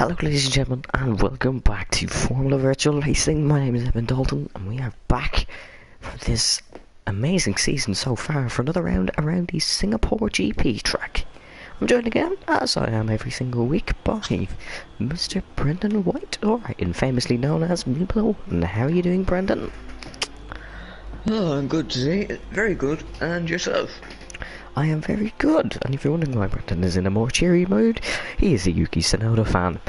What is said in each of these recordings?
Hello ladies and gentlemen, and welcome back to Formula Virtual Racing. My name is Evan Dalton, and we are back for this amazing season so far for another round around the Singapore GP track. I'm joined again, as I am every single week, by Mr. Brendan White, or famously known as Mublo. And how are you doing, Brendan? Oh, I'm good today. Very good. And yourself? I am very good, and if you're wondering why Brendan is in a more cheery mood, he is a Yuki Tsunoda fan.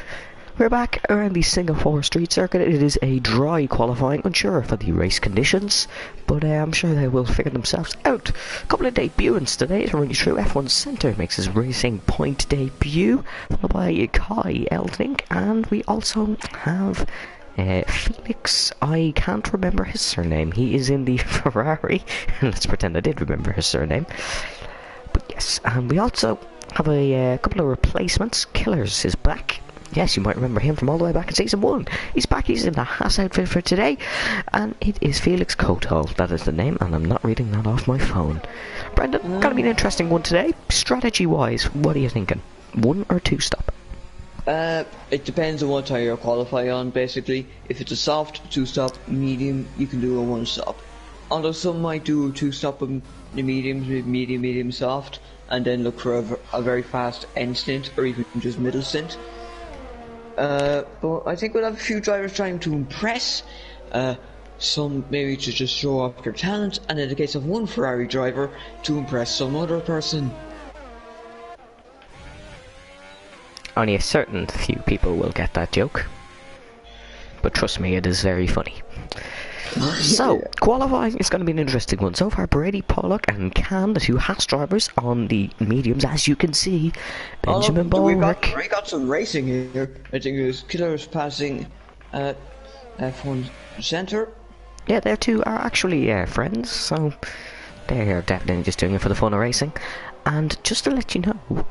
We're back around the Singapore street circuit. It is a dry qualifying, unsure for the race conditions, but I'm sure they will figure themselves out. A couple of debuts today to run you through. F1 Centre makes his Racing Point debut, followed by Kai Eldink, and we also have Felix, I can't remember his surname. He is in the Ferrari. Let's pretend I did remember his surname. But yes, and we also have a couple of replacements. Killers is back. Yes, you might remember him from all the way back in Season 1. He's back, he's in the Haas outfit for today. And it is Felix Kotal, that is the name, and I'm not reading that off my phone. Brendan, gonna be an interesting one today. Strategy-wise, what are you thinking? 1 or 2 stop? It depends on what tire you're qualifying on, basically. If it's a soft 2-stop, medium, you can do a 1-stop. Although some might do 2-stop in the mediums, medium, soft, and then look for a very fast end stint, or even just middle stint. But I think we'll have a few drivers trying to impress, some maybe to just show off their talent, and in the case of one Ferrari driver, to impress some other person. Only a certain few people will get that joke. But trust me, it is very funny. So, qualifying is going to be an interesting one. So far, Brady Pollock and Can, the 2 Haas drivers on the mediums, as you can see. Benjamin Bulwark. We got some racing here. I think it was Killers passing F1 Centre. Yeah, their 2 are actually friends, so they are definitely just doing it for the fun of racing. And just to let you know,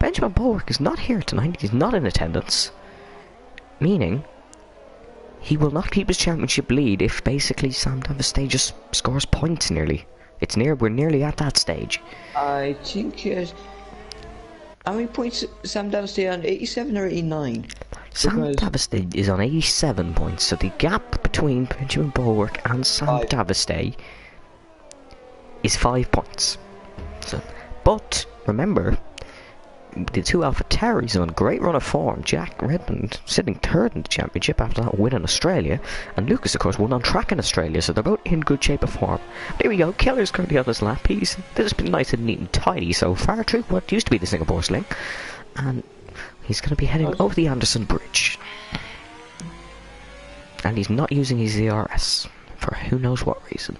Benjamin Bulwark is not here tonight. He's not in attendance, meaning he will not keep his championship lead if basically Sam Davestay just scores points nearly. We're nearly at that stage. I think how many points Sam Davestay on? 87 or 89? Sam Davestay is on 87 points, so the gap between Benjamin Bulwark and Sam Davestay is 5 points. So, but remember, the 2 AlphaTauris on a great run of form. Jack Redmond sitting 3rd in the championship after that win in Australia, and Lucas of course won on track in Australia, so they're both in good shape of form. There we go, Killer's currently on his lap. This has been nice and neat and tidy so far through what used to be the Singapore Sling, and he's going to be heading over the Anderson Bridge, and he's not using his ZRS for who knows what reason.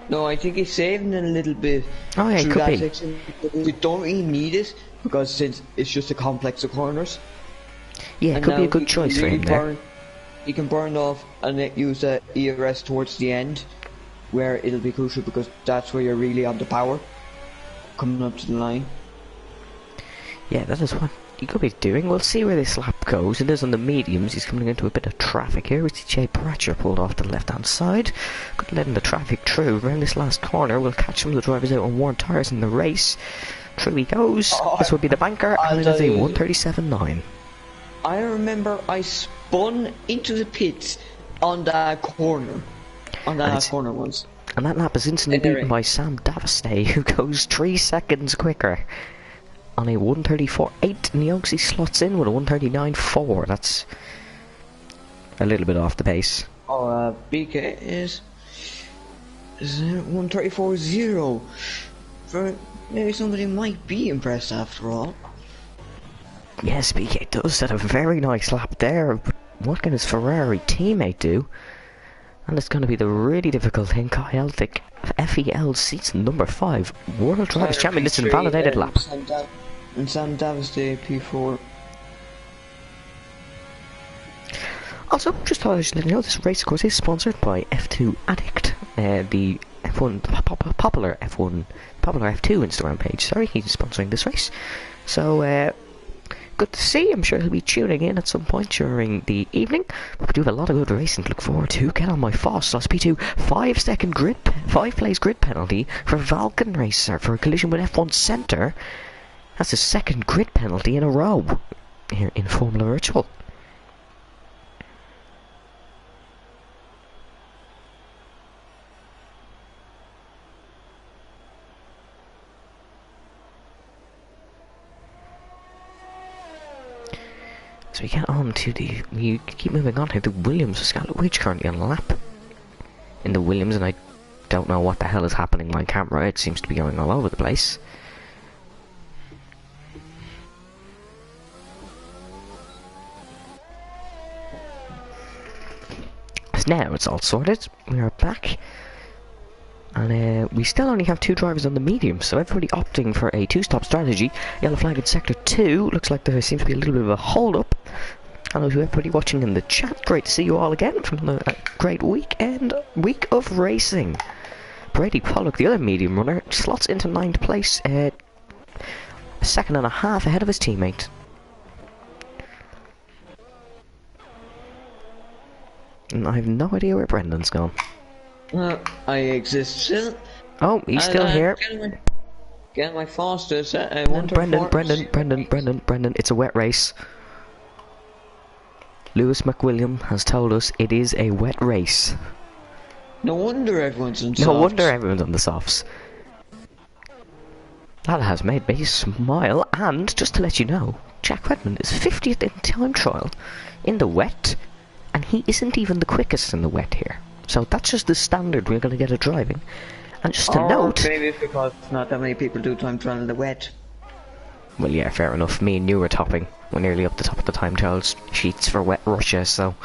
No, I think he's saving it a little bit. Oh yeah, it could be. Section. We don't really need it, because since it's just a complex of corners. Yeah, it could be a good choice for him there. He can burn off and use the ERS towards the end, where it'll be crucial, because that's where you're really on the power, coming up to the line. Yeah, that is what he could be doing. We'll see where this lap goes. It is on the mediums. He's coming into a bit of traffic here. We see Jay Pratcher pulled off the left-hand side. Good letting the traffic through. Around this last corner, we'll catch some of the drivers out on worn tyres in the race. Through he goes. This will be the banker, and it is a 1:37.9. I remember I spun into the pits on that corner. On that last corner once. And that lap is instantly beaten by Sam Davestay, who goes 3 seconds quicker on a 1:34.8, and he obviously slots in with a 1:39.4. That's a little bit off the pace. BK is 1:34.0. For maybe somebody might be impressed after all. Yes, BK does set a very nice lap there. What can his Ferrari teammate do? And it's going to be the really difficult thing. Kai Eldink, FEL season number 5, World Drivers Champion. This is a validated lap. And Sam Davestay P4. Also, just thought I should let you know, this race of course is sponsored by F2 Addict, the F1 popular F2 Instagram page. Sorry, he's sponsoring this race. So good to see. I'm sure he'll be tuning in at some point during the evening. But we do have a lot of good racing to look forward to. Get on my Foss lost P2 5 plays grid penalty for Valken Racer for a collision with F1 Centre. That's his second grid penalty in a row here in Formula Virtual. So we get on to we keep moving on to the Williams of Scarlet Witch, currently on a lap in the Williams, and I don't know what the hell is happening with my camera. It seems to be going all over the place. Now it's all sorted. We are back, and we still only have 2 drivers on the medium, so everybody opting for a 2-stop strategy. Yellow flag in sector 2. Looks like there seems to be a little bit of a hold up. Hello to everybody watching in the chat. Great to see you all again from the great week of racing. Brady Pollock, the other medium runner, slots into 9th place, a second and a half ahead of his teammate. And I have no idea where Brendan's gone. I exist still. Oh, he's still here. Get my fastest. Brendan, it's a wet race. Lewis McWilliam has told us it is a wet race. No wonder everyone's on softs. No wonder everyone's on the softs. That has made me smile, and just to let you know, Jack Redmond is 50th in time trial in the wet, and he isn't even the quickest in the wet here. So that's just the standard we're going to get at driving. And just to note... maybe it's because not that many people do time trial in the wet. Well, yeah, fair enough. Me and you were topping. We're nearly up the top of the time trials sheets for wet Russia, so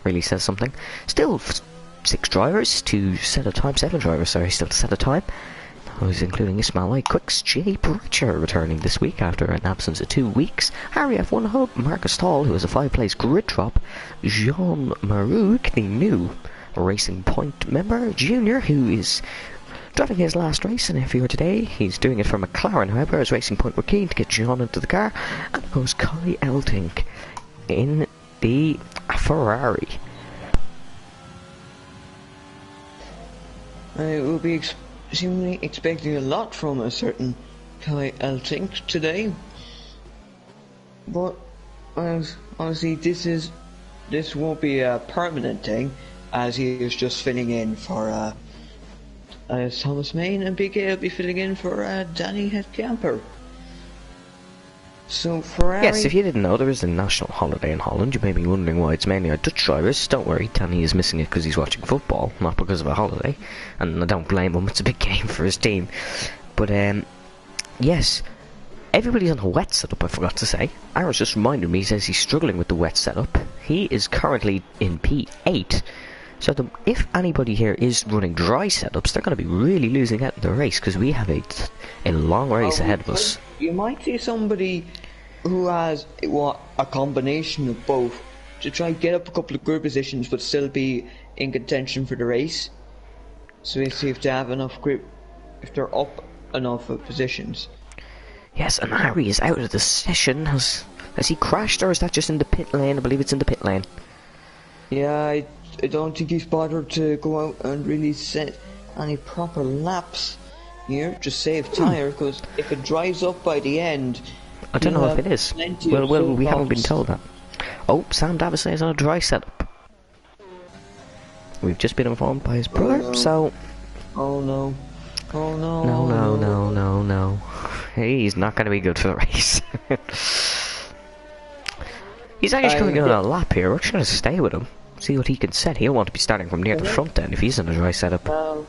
really says something. Still, 6 drivers to set a time. 7 drivers, sorry, still to set a time. Those including Ismail Quicks, Jay Bridger returning this week after an absence of 2 weeks. Harry F1 Hub, Marcus Tall, who has a 5-place grid drop. Jean Marouk, the new Racing Point member. Junior, who is driving his last race in F4 today. He's doing it for McLaren, however, as Racing Point were keen to get John into the car. And of course, Kai Eltink in the Ferrari. I will be seemingly expecting a lot from a certain Kai Eltink today. But honestly, this won't be a permanent thing, as he is just filling in for Thomas Main, and Big A will be filling in for Danny Headcamper. So Ferrari... Yes, if you didn't know, there is a national holiday in Holland. You may be wondering why it's mainly our Dutch drivers. Don't worry, Danny is missing it because he's watching football, not because of a holiday. And I don't blame him, it's a big game for his team. But, yes, everybody's on a wet setup, I forgot to say. Aaron's just reminded me, he says he's struggling with the wet setup. He is currently in P8. So if anybody here is running dry setups, they're going to be really losing out in the race, because we have a long race ahead of us. You might see somebody who has a combination of both to try and get up a couple of grid positions but still be in contention for the race. So we see if they have enough grip, if they're up enough positions. Yes, and Harry is out of the session. Has he crashed, or is that just in the pit lane? I believe it's in the pit lane. Yeah, I don't think he's bothered to go out and really set any proper laps here, just save tyre, because if it dries up by the end, I don't know if it is. Well, we haven't been told that. Oh, Sam Davis is on a dry setup. We've just been informed by his brother, so... Oh no. Oh no. No. He's not going to be good for the race. He's actually coming on a lap here. We're just going to stay with him. See what he can set. He'll want to be starting from near the front then if he's in a dry setup. Oh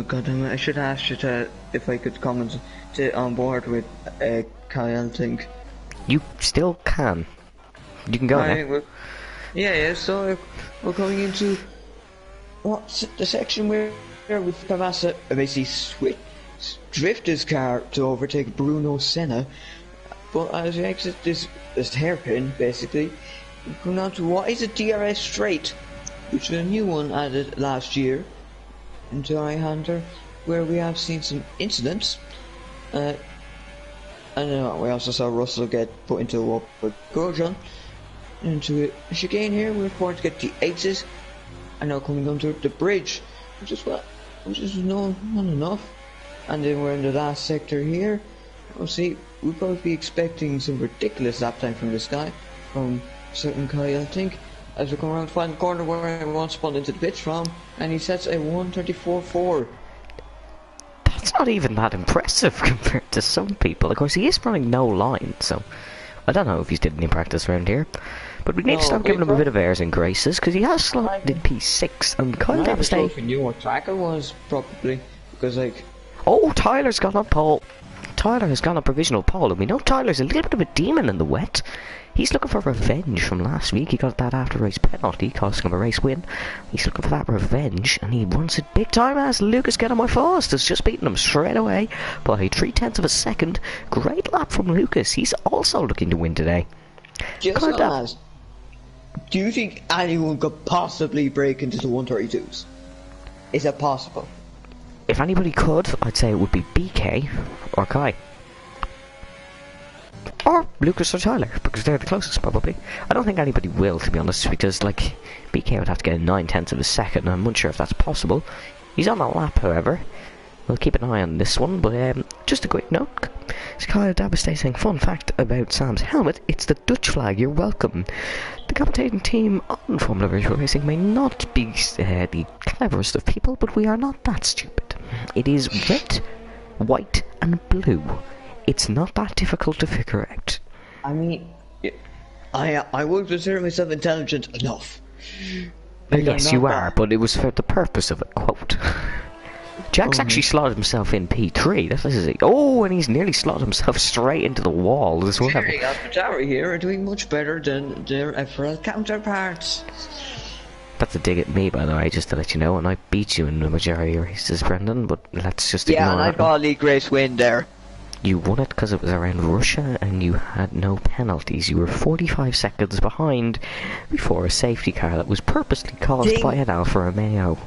god damn it, I should ask you if I could come on board with Kyle Tink. You still can. You can go now. Yeah, so we're going into the section where with Cavassa basically drift his car to overtake Bruno Senna. But as we exit this hairpin, basically, we come down to what is a DRS straight, which is a new one added last year into iHunter, where we have seen some incidents. And we also saw Russell get put into a upward Grosjean. Into a chicane here, we're forward to get the exit, and now coming down to the bridge, which is not enough. And then we're in the last sector here. We'll see, we'll probably be expecting some ridiculous lap time from this guy, from certain Kyle, I think, as we come around the final corner where everyone spun into the pits from, and he sets a 1:34.4. That's not even that impressive compared to some people. Of course, he is running no line, so I don't know if he's did any practice around here. But we need to start giving him a bit of airs and graces, because he has slotted in P6, and Kyle Davestay... if he knew what track it was, probably, because like... Oh, Tyler's gone on pole. Tyler has gone on provisional pole, and we know Tyler's a little bit of a demon in the wet. He's looking for revenge from last week. He got that after-race penalty, costing him a race win. He's looking for that revenge, and he wants it big time as Lucas Getaway Fast has just beaten him straight away by 0.3 of a second. Great lap from Lucas. He's also looking to win today. Just to ask, do you think anyone could possibly break into the 132s? Is it possible? If anybody could, I'd say it would be BK or Kai. Or Lucas or Tyler, because they're the closest probably. I don't think anybody will, to be honest, because like BK would have to get 0.9 of a second, and I'm unsure if that's possible. He's on the lap, however. We'll keep an eye on this one, but just a quick note. Kyle Davestay saying, fun fact about Sam's helmet, it's the Dutch flag, you're welcome. The commentating team on Formula Virtual Racing may not be the cleverest of people, but we are not that stupid. It is red, white and blue. It's not that difficult to figure out. I mean, I would consider myself intelligent enough. Yes, you are, but it was for the purpose of a quote. Jack's actually slotted himself in P3. This is it. Oh, and he's nearly slotted himself straight into the wall as well. Jerry Alphatari here are doing much better than their FRL counterparts. That's a dig at me, by the way, just to let you know. And I beat you in the majority of races, Brendan, but let's just ignore and I got a league race win there. You won it because it was around Russia and you had no penalties. You were 45 seconds behind before a safety car that was purposely caused by an Alfa Romeo.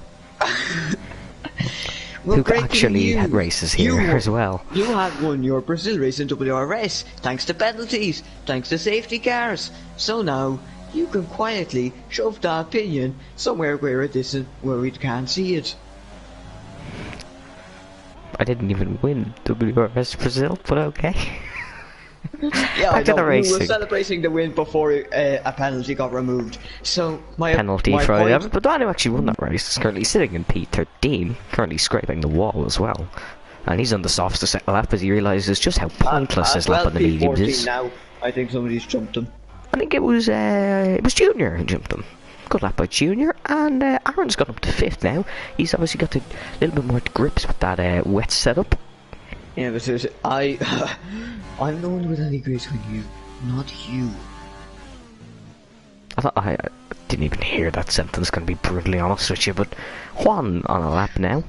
Who actually had races here as well. You had won your Brazil race in WRS, thanks to penalties, thanks to safety cars. So now, you can quietly shove that opinion somewhere where it isn't, where we can't see it. I didn't even win WRS Brazil, but okay. Yeah, back to the racing. We were celebrating the win before a penalty got removed. So my penalty my for point... but the man who actually won that race is currently sitting in P13, currently scraping the wall as well. And he's on the softs to set the lap as he realises just how pointless his lap on the mediums is. Now, I think somebody's jumped him. I think it was Junior who jumped him. Good lap by Junior, and Aaron's got up to 5th now. He's obviously got a little bit more grips with that wet setup. Yeah, but seriously, I'm the one with any grace with you, not you. I didn't even hear that sentence, gonna be brutally honest with you, but Juan on a lap now.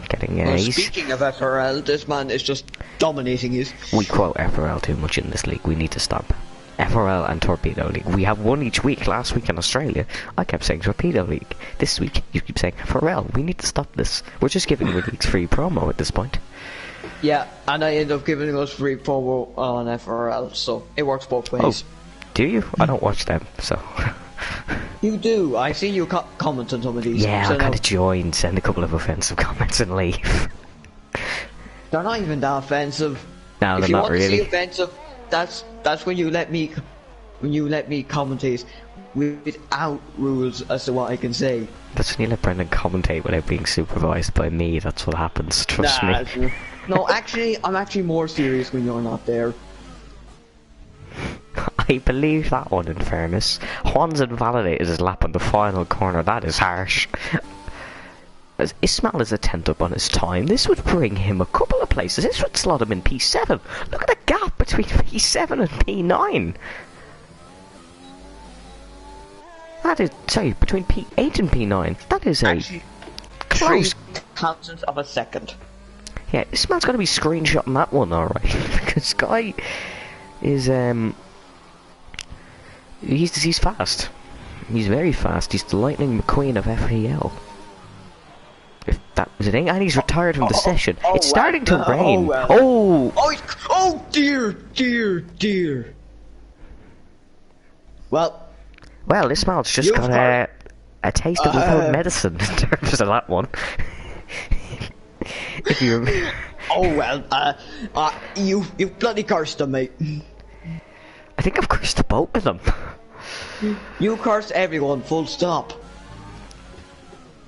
Getting speaking of FRL, this man is just dominating it. We quote FRL too much in this league, we need to stop. FRL and Torpedo League. We have one each week. Last week in Australia, I kept saying Torpedo League. This week, you keep saying FRL. We need to stop this. We're just giving the leagues free promo at this point. Yeah, and I end up giving us free promo on FRL, so it works both ways. Oh, do you? I don't watch them, so... You do. I see you comment on some of these. Yeah, I kind of join, send a couple of offensive comments and leave. They're not even that offensive. No, they're not really. If you want to see offensive, that's when you let me commentate without rules as to what I can say. That's when you let Brendan commentate without being supervised by me. That's what happens, trust me. No, actually, I'm actually more serious when you're not there. I believe that one, in fairness. Juan's invalidated his lap on the final corner. That is harsh. As Ismail is a 10th up on his time, this would bring him a couple of places. This would slot him in P7. Look at the gap between P7 and P9. That is, sorry, between P8 and P9. That is actually close. 0.3 of a second. Yeah, Ismail's got to be screenshotting that one, alright. Because guy is, he's fast. He's very fast. He's the Lightning McQueen of FEL. If that was a thing, and he's retired from the session. It's starting to rain. Oh dear. Well, Ismail's just got a taste of his own medicine in terms of that one. If you Oh well, you bloody cursed them, mate. I think I've cursed both of them. You cursed everyone, full stop.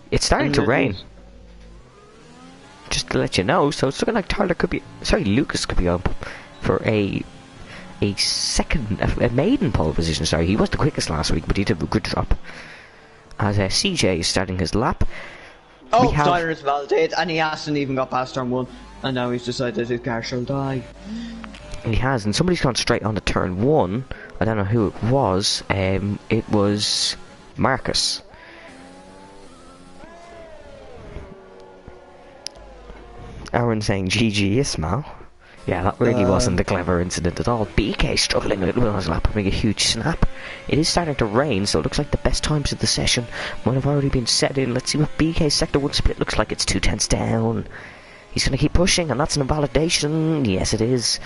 It's starting to rain. Just to let you know, so it's looking like Lucas could be up for a maiden pole position. Sorry, he was the quickest last week, but he did a good drop. As CJ is starting his lap. Oh, Tyler is validated, and he hasn't even got past turn 1, and now he's decided his car shall die. He has, and somebody's gone straight on to turn 1. I don't know who it was. It was Marcus. Aaron saying GG Ismail. Yeah, that really wasn't a clever incident at all. BK struggling a little bit on his lap, having a huge snap. It is starting to rain, so it looks like the best times of the session might have already been set in. Let's see what BK's Sector 1 split looks like. It's 2/10 down. He's going to keep pushing, and that's an invalidation. Yes, it is.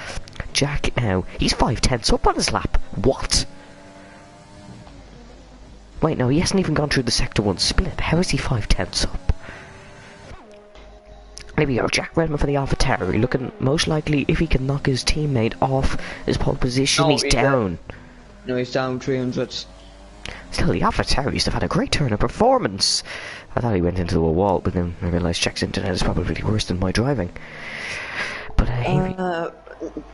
Jack now. He's 5/10 up on his lap. What? Wait, no, he hasn't even gone through the Sector 1 split. How is he 5/10 up? There we go, Jack Redman for the AlphaTauri, looking most likely if he can knock his teammate off his pole position. No, he's down. No, he's down 300. Still, the AlphaTauris have had a great turn of performance. I thought he went into a wall, but then I realised Jack's internet is probably worse than my driving. But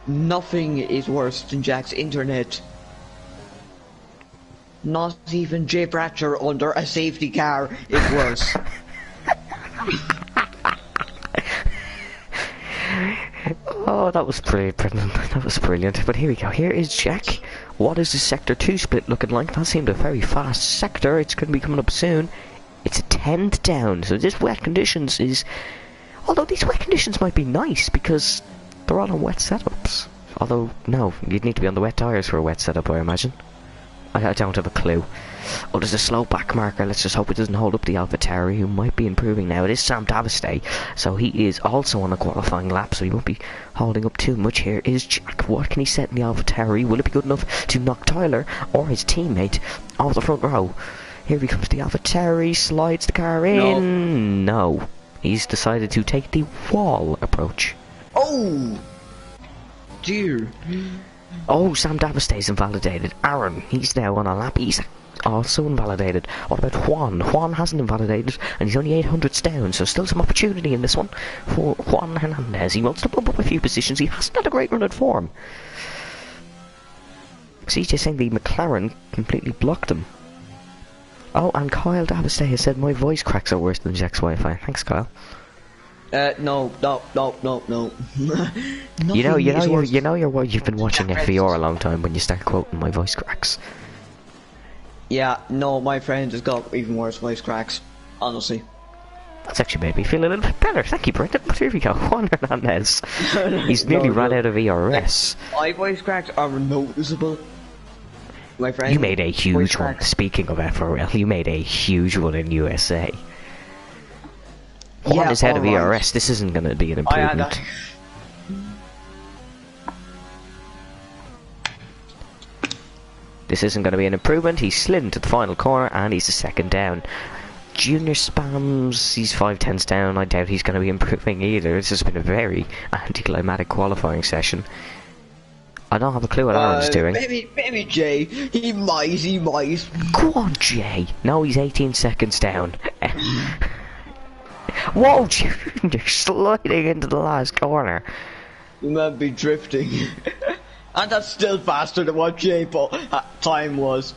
nothing is worse than Jack's internet. Not even Jay Bratcher under a safety car is worse. Oh, that was brilliant, Brendan. That was brilliant. But here we go. Here is Jack. What is the Sector 2 split looking like? That seemed a very fast sector. It's going to be coming up soon. It's a 10th down. So this wet conditions is... Although these wet conditions might be nice because they're all on wet setups. Although, no, you'd need to be on the wet tyres for a wet setup, I imagine. I don't have a clue. Oh, there's a slow back marker. Let's just hope it doesn't hold up the AlphaTauri, who might be improving now. It is Sam Davistay, so he is also on a qualifying lap, so he won't be holding up too much. Here is Jack. What can he set in the AlphaTauri? Will it be good enough to knock Tyler or his teammate off the front row? Here he comes. The AlphaTauri slides the car in. No. He's decided to take the wall approach. Oh! Dear. Oh, Sam Davistay's invalidated. Aaron, he's now on a lap. He's also invalidated. What about Juan? Juan hasn't invalidated, and he's only 800s down, so still some opportunity in this one for Juan Hernandez. He wants to bump up a few positions. He hasn't had a great run at form. CJ saying the McLaren completely blocked him. Oh, and Kyle Davistay has said my voice cracks are worse than Jack's Wi-Fi. Thanks, Kyle. No. You know you've been watching FVR a long time when you start quoting my voice cracks. Yeah, no, my friend has got even worse voice cracks, honestly. That's actually made me feel a little bit better. Thank you, Brendan. But here we go. Juan Hernandez. He's nearly run out of ERS. My voice cracks are noticeable. My friend. You made a huge one. Speaking of FRL, you made a huge one in USA. Juan is out of ERS. This isn't going to be an improvement. This isn't going to be an improvement. He's slid into the final corner and he's a second down. Junior Spams, he's 5/10 down. I doubt he's going to be improving either. This has been a very anticlimactic qualifying session. I don't have a clue what Aaron's doing. Maybe Jay. He might. Go on, Jay. No, he's 18 seconds down. Whoa, Junior sliding into the last corner. You might be drifting. And that's still faster than what Jay time was.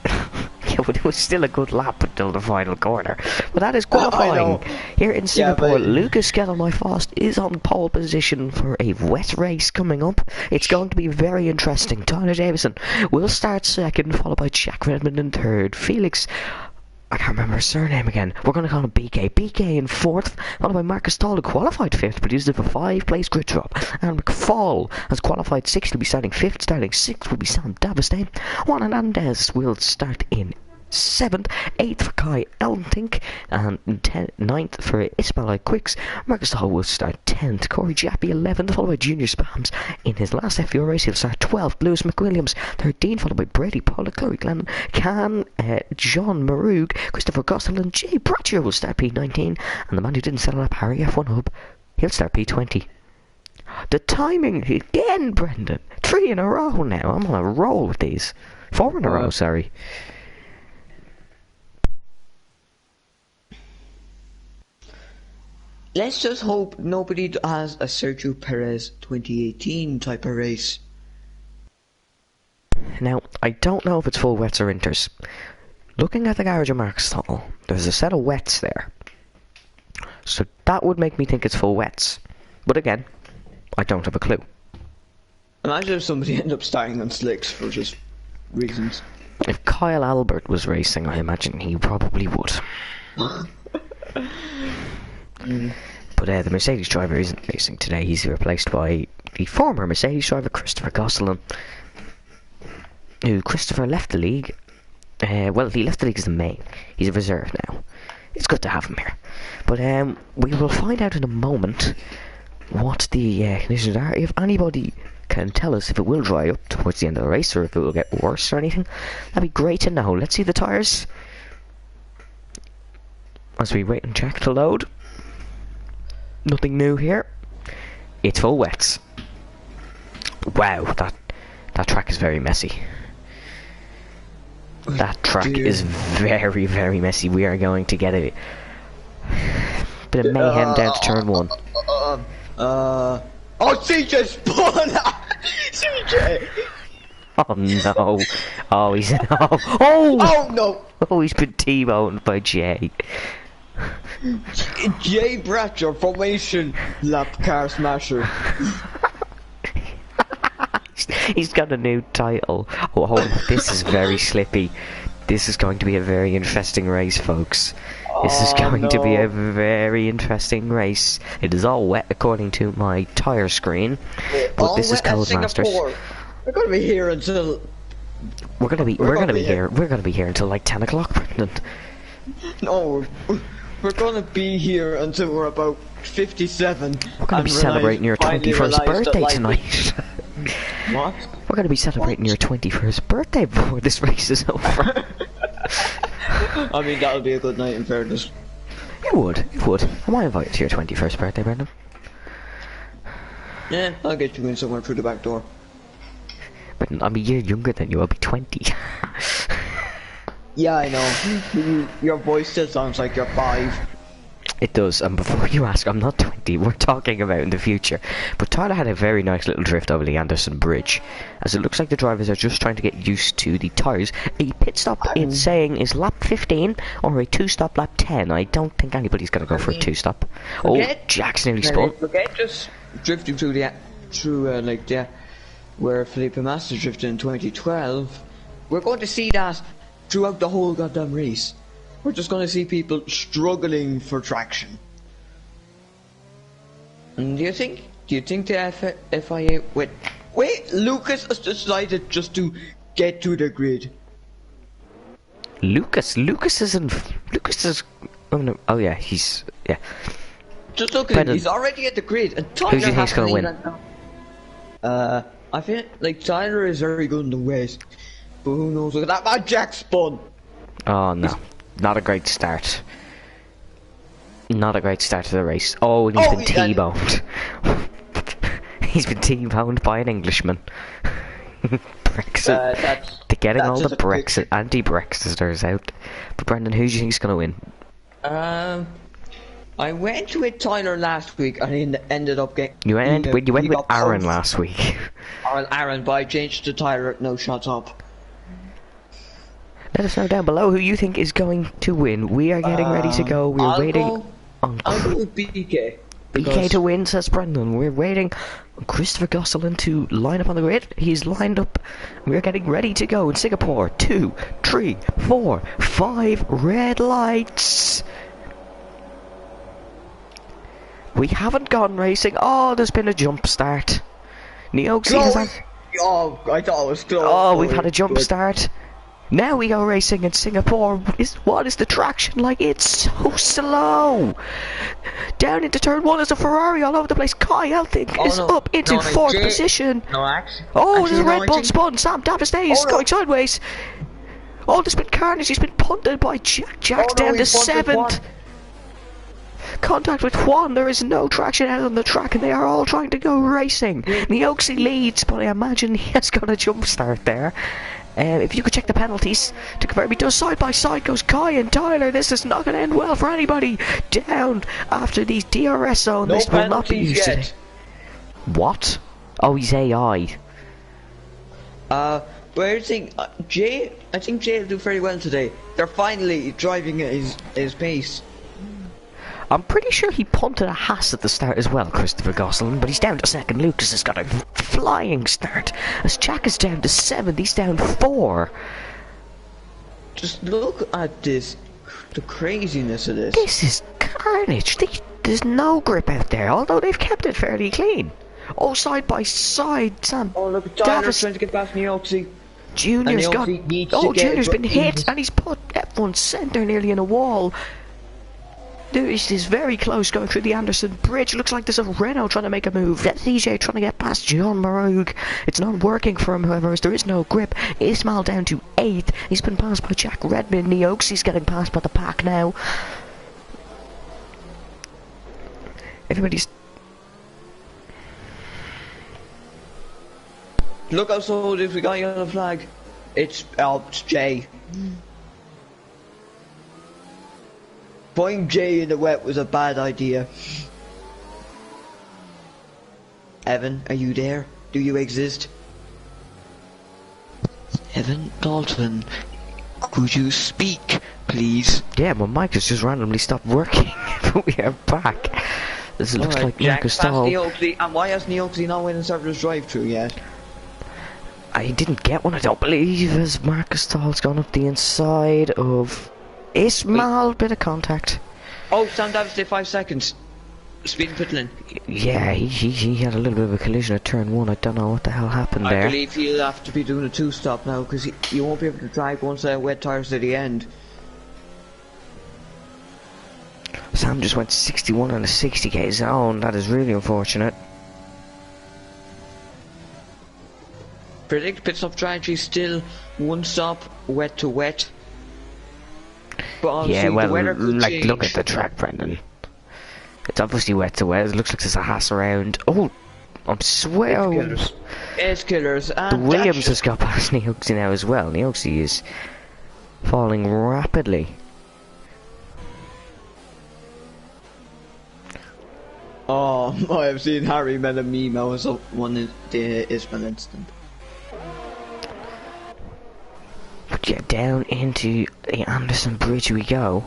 Yeah, but it was still a good lap until the final corner. But that is qualifying. Here in Singapore, Lucas Gellermoy-Faust is on pole position for a wet race coming up. It's going to be very interesting. Tyler Davison will start second, followed by Jack Redmond in third. Felix... I can't remember his surname again. We're going to call him BK. BK in fourth, followed by Marcus Stahl, who qualified fifth, but he's a 5-place grid drop. And McFall has qualified sixth, he'll be starting fifth. Starting sixth will be Sam Davistay. Juan Hernandez will start in 7th, 8th for Kai Eltink, and 9th for Ismail Quicks. Marcus Stahl will start 10th, Corey Jappy 11th, followed by Junior Spams. In his last FVR race, he'll start 12th, Lewis McWilliams 13th, followed by Brady Pollock, Chloe Glennon, John Marug, Christopher Gosselin, Jay Bratcher will start P19, and the man who didn't settle up, Harry F1 Hub, He'll start P20. The timing again, Brendan. 3 in a row now. I'm on a roll with these. 4 in a row, sorry. Let's just hope nobody has a Sergio Perez 2018 type of race. Now, I don't know if it's full wets or inters. Looking at the garage of Mark Stall, there's a set of wets there. So that would make me think it's full wets. But again, I don't have a clue. Imagine if somebody ended up starting on slicks for just reasons. If Kyle Albert was racing, I imagine he probably would. But the Mercedes driver isn't racing today. He's replaced by the former Mercedes driver, Christopher Gosselin. Who Christopher left the league. Well, he left the league as the main. He's a reserve now. It's good to have him here. But we will find out in a moment what the conditions are. If anybody can tell us if it will dry up towards the end of the race or if it will get worse or anything, that'd be great to know. Let's see the tyres as we wait and check to load. Nothing new here. It's full wets. Wow, that track is very messy. That track is very, very messy. We are going to get a bit of mayhem down to turn 1. Oh, CJ spun! CJ! Oh no. Oh, he's... Oh no! Oh, he's been T-boned by Jay. Jay Bratcher, formation lap car smasher. He's got a new title. Oh, this is very slippy. This is going to be a very interesting race, folks. This is going to be a very interesting race. It is all wet according to my tyre screen, but this is Codemasters. We're gonna be here until... We're gonna be here until like 10 o'clock, Brendan. No, we're gonna be here until we're about 57. We're gonna be celebrating your 21st birthday tonight. What? We're gonna be celebrating your 21st birthday before this race is over. I mean, that would be a good night in fairness. It would. I might invite you to your 21st birthday, Brendan. Yeah, I'll get you in somewhere through the back door. Brendan, I'm a year younger than you. I'll be 20. Yeah, I know. Your voice still sounds like you're 5. It does, and before you ask, I'm not 20, we're talking about in the future. But Tyler had a very nice little drift over the Anderson Bridge, as it looks like the drivers are just trying to get used to the tyres. A pit stop, it's saying, is lap 15, or a 2-stop lap 10. I don't think anybody's going to go for a 2-stop. Oh, Jack's nearly spun. Forget just drifting through where Felipe Massa drifted in 2012. We're going to see that throughout the whole goddamn race. We're just going to see people struggling for traction. And do you think the FIA... Wait, Lucas has decided just to get to the grid. Lucas is... Oh no, oh yeah, he's... Yeah. Just look at him, he's already at the grid. And Tyler, who do you think's going to win? I feel like Tyler is very good in the race. But who knows, look at that man Jack spun. Oh no. Not a great start. Not a great start to the race. Oh, and he's been T-boned. He's been T-boned by an Englishman. Brexit. They're getting all the Brexit, anti-Brexiters out. But Brendan, who do you think is going to win? I went with Tyler last week and he ended up getting... You went with Aaron last week. Aaron, but I changed to Tyler. No, shut up. Let us know down below who you think is going to win. We are getting ready to go. We're waiting on... I'll go with BK. BK to win, says Brendan. We're waiting on Christopher Gosselin to line up on the grid. He's lined up. We're getting ready to go in Singapore. 2, 3, 4, 5 red lights. We haven't gone racing. Oh, there's been a jump start. Neoxy, Oh, I thought it was close. Oh, we've had a jump start. Now we go racing in Singapore. What is the traction like? It's so slow. Down into turn 1 is a Ferrari all over the place. Kyle is up into 4th position. Oh, there's a Red Bull spun. Sam Davis is going sideways. Oh, there's been carnage. He's been punted by Jack. Jack's down to 7th. contact with Juan. There is no traction out on the track, and they are all trying to go racing. Neoxy leads, but I imagine he has got a jump start there. If you could check the penalties to confirm, he does. Side by side goes Kai and Tyler. This is not going to end well for anybody. Down after these DRS zone. No this will not be used today. yet. What? Oh, he's AI. But I think Jay will do very well today. They're finally driving at his pace. I'm pretty sure he punted a Haas at the start as well, Christopher Gosselin, but he's down to second. Lucas has got a flying start. As Jack is down to 7th, he's down 4. Just look at this, the craziness of this. This is carnage. There's no grip out there, although they've kept it fairly clean. Oh, side by side, Sam. Oh, look, Tyler's Davis trying to get past Neoxy. Junior's got... Neoxy needs to Oh, get Junior's been hit, easy. and he's put F1 centre nearly in a wall. There is this very close going through the Anderson Bridge. Looks like there's a Renault trying to make a move. That's EJ trying to get past John Maroug. It's not working for him, however, as there is no grip. Ismail down to 8th. He's been passed by Jack Redmond. Neoxy's getting passed by the pack now. Everybody's... Look how slow it is. We got yellow flag. It's Jay. Putting Jay in the wet was a bad idea. Evan, are you there? Do you exist? Evan Dalton, could you speak, please? Yeah, my mic has just randomly stopped working. But we are back. This looks like Marcus Stahl. And why has Neoxy not went and started his drive-through yet? I didn't get one, I don't believe, as Marcus Stahl's gone up the inside of Ismail. Bit of contact. Oh, Sam Davis did 5 seconds. Speed and pit lane. Yeah, he had a little bit of a collision at turn 1. I don't know what the hell happened there. I believe he'll have to be doing a 2-stop now, because he won't be able to drag once wet tires to the end. Sam just went 61 on a 60k zone. That is really unfortunate. Predict pit stop strategy still 1 stop, wet to wet. But Yeah, well, the weather could like, change. look at the track, Brendan. It's obviously wet to wet. It looks like there's a Haas around. Oh, I'm swearing. It's killers. The And Williams has got past Neoxy now as well. Neoxy is falling rapidly. Oh, I have seen Harry made a meme. I was up one in the Ismail incident. But yeah, down into the Anderson Bridge we go.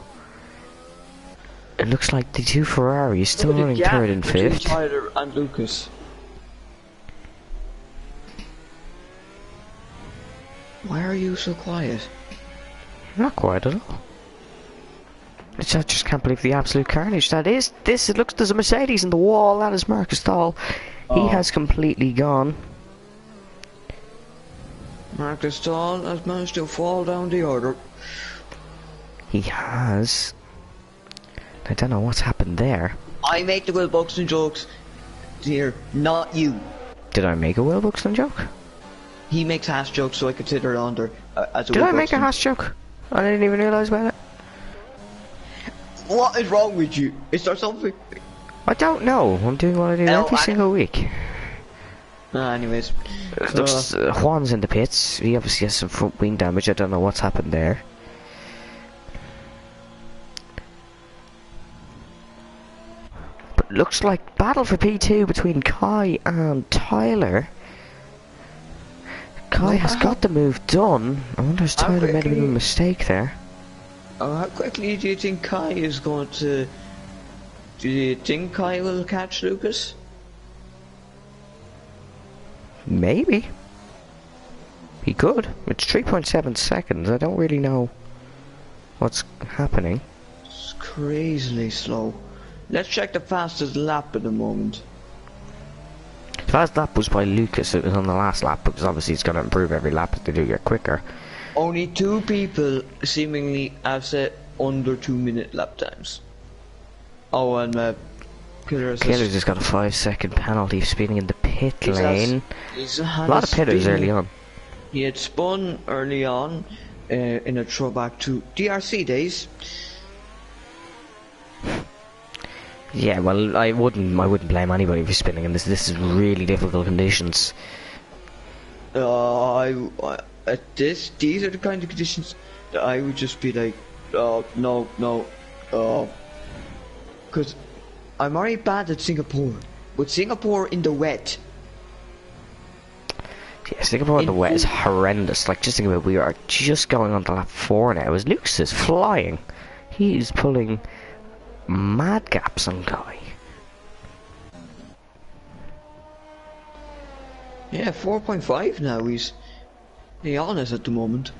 It looks like the two Ferraris still Look at the running gap 3rd and between 5th. Tyler and Lucas. Why are you so quiet? Not quite at all. I just can't believe the absolute carnage that is. This, it looks, there's a Mercedes in the wall. That is Marcus Stahl. He Oh. has completely gone. Marcus Stahl has managed to fall down the order. He has. I don't know what's happened there. I make the Will Buxton jokes here, not you. Did I make a Will Buxton joke? He makes hash jokes, so I consider it under as a Did Will I make a Buxton. Haas joke? I didn't even realise about it. What is wrong with you? Is there something? I don't know. I'm doing what I do No, every single week. Anyways. Looks, Juan's in the pits. He obviously has some front wing damage. I don't know what's happened there. But looks like battle for P2 between Kai and Tyler. Kai Well, has got the move done. I wonder if How Tyler made a bit of a quickly- mistake there. How quickly do you think Kai is going to... Do you think Kai will catch Lucas? Maybe. He could. It's 3.7 seconds. I don't really know what's happening. It's crazily slow. Let's check the fastest lap at the moment. The last lap was by Lucas. It was on the last lap because obviously it's going to improve every lap as they do get quicker. Only 2 people seemingly have set under 2-minute lap times. Oh, and Killer's Just got a 5-second penalty for speeding in the pit lane. He's A lot of pitters early on. He had spun early on in a throwback to DRC days. Yeah, well, I wouldn't blame anybody for spinning in this. This is really difficult conditions. These are the kind of conditions that I would just be like, no, because I'm already bad at Singapore. With Singapore in the wet. Yeah, Singapore in the wet is horrendous. Like, just think about it, we are just going on to lap 4 now. As Lucas is flying, he's pulling mad gaps on Guy. Yeah, 4.5 now. He's on us at the moment.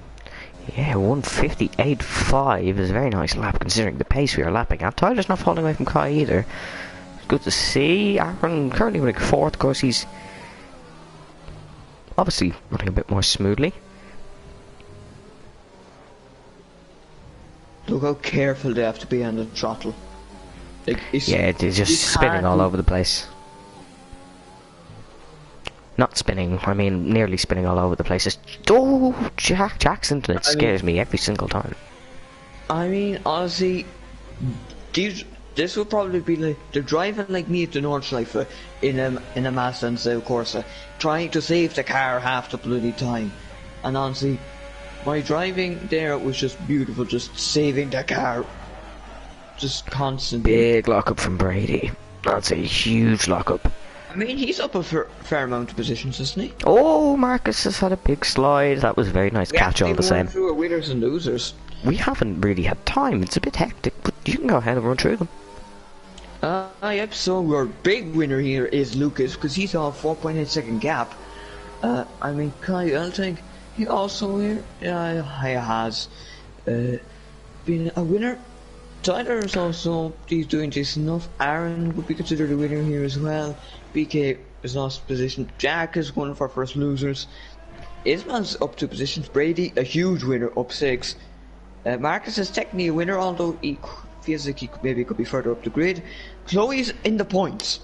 Yeah, 158.5 is a very nice lap considering the pace we are lapping at. Tyler's not falling away from Kai either. It's good to see. Aaron currently running 4th. Of course, he's obviously running a bit more smoothly. Look how careful they have to be on the throttle. Like, yeah, they're just spinning all over the place. Not spinning, I mean nearly spinning all over the place. Jackson, it scares me every single time. I mean, honestly, this will probably be like, they're driving like me at the Nordschleife in a Mazda and South Corsa, trying to save the car half the bloody time. And honestly, my driving there was just beautiful, just saving the car. Just constantly. Big lockup from Brady. That's a huge lockup. I mean, he's up a fair amount of positions, isn't he? Oh, Marcus has had a big slide. That was a very nice catch all the same. Through our winners and losers. We haven't really had time. It's a bit hectic, but you can go ahead and run through them. Yep, so our big winner here is Lucas, because he's on a 4.8 second gap. I mean, Kai Elting, he also here, has been a winner. Tyler is also, he's doing decent enough. Aaron would be considered a winner here as well. BK is lost position. Jack is one of our first losers. Ismail's up 2 positions. Brady, a huge winner, up 6. Marcus is technically a winner, although he feels like he could be further up the grid. Chloe's in the points.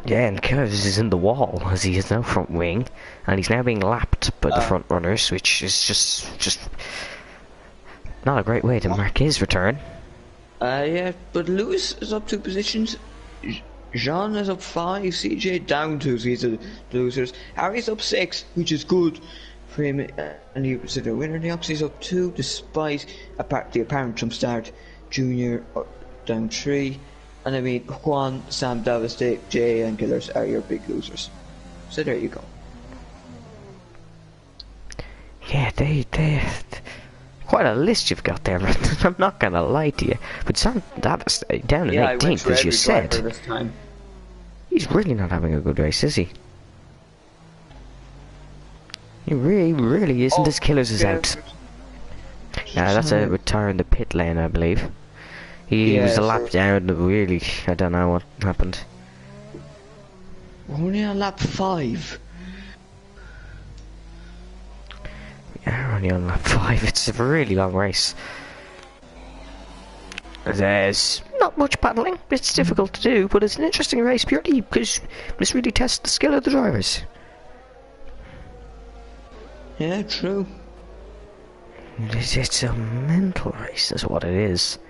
Yeah, and Curves is in the wall as he is now front wing, and he's now being lapped by the front runners, which is just not a great way to mark his return. Yeah, but Lewis is up 2 positions. Jean is up 5. CJ down 2, so he's the losers. Harry's up 6, which is good for him, and he considered a winner. Neoxy's up 2, despite the apparent jump start. Junior down 3. And I mean, Juan, Sam, Davis, Jay, and Killers are your big losers. So there you go. Yeah, they quite a list you've got there, but I'm not gonna lie to you. But Sam Davis down in 18th, as you said. He's really not having a good race, is he? He really isn't. This Killers is out. Yeah, that's a retire in the pit lane, I believe. He was a lap down, really. I don't know what happened. We're only on lap 5. Yeah, we're only on lap 5. It's a really long race. There's not much battling. It's difficult to do, but it's an interesting race purely because this really tests the skill of the drivers. Yeah, true. It's a mental race, is what it is.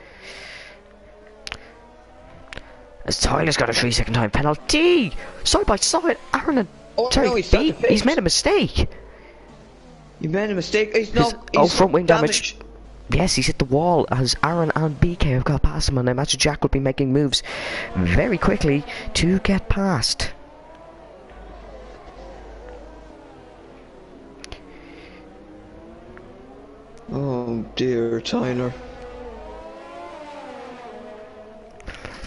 As Tyler's got a 3-second time penalty! Side by side, Aaron and he's made a mistake. You made a mistake? He's front wing damage. Yes, he's hit the wall as Aaron and BK have got past him, and I imagine Jack will be making moves very quickly to get past. Oh dear, Tyler.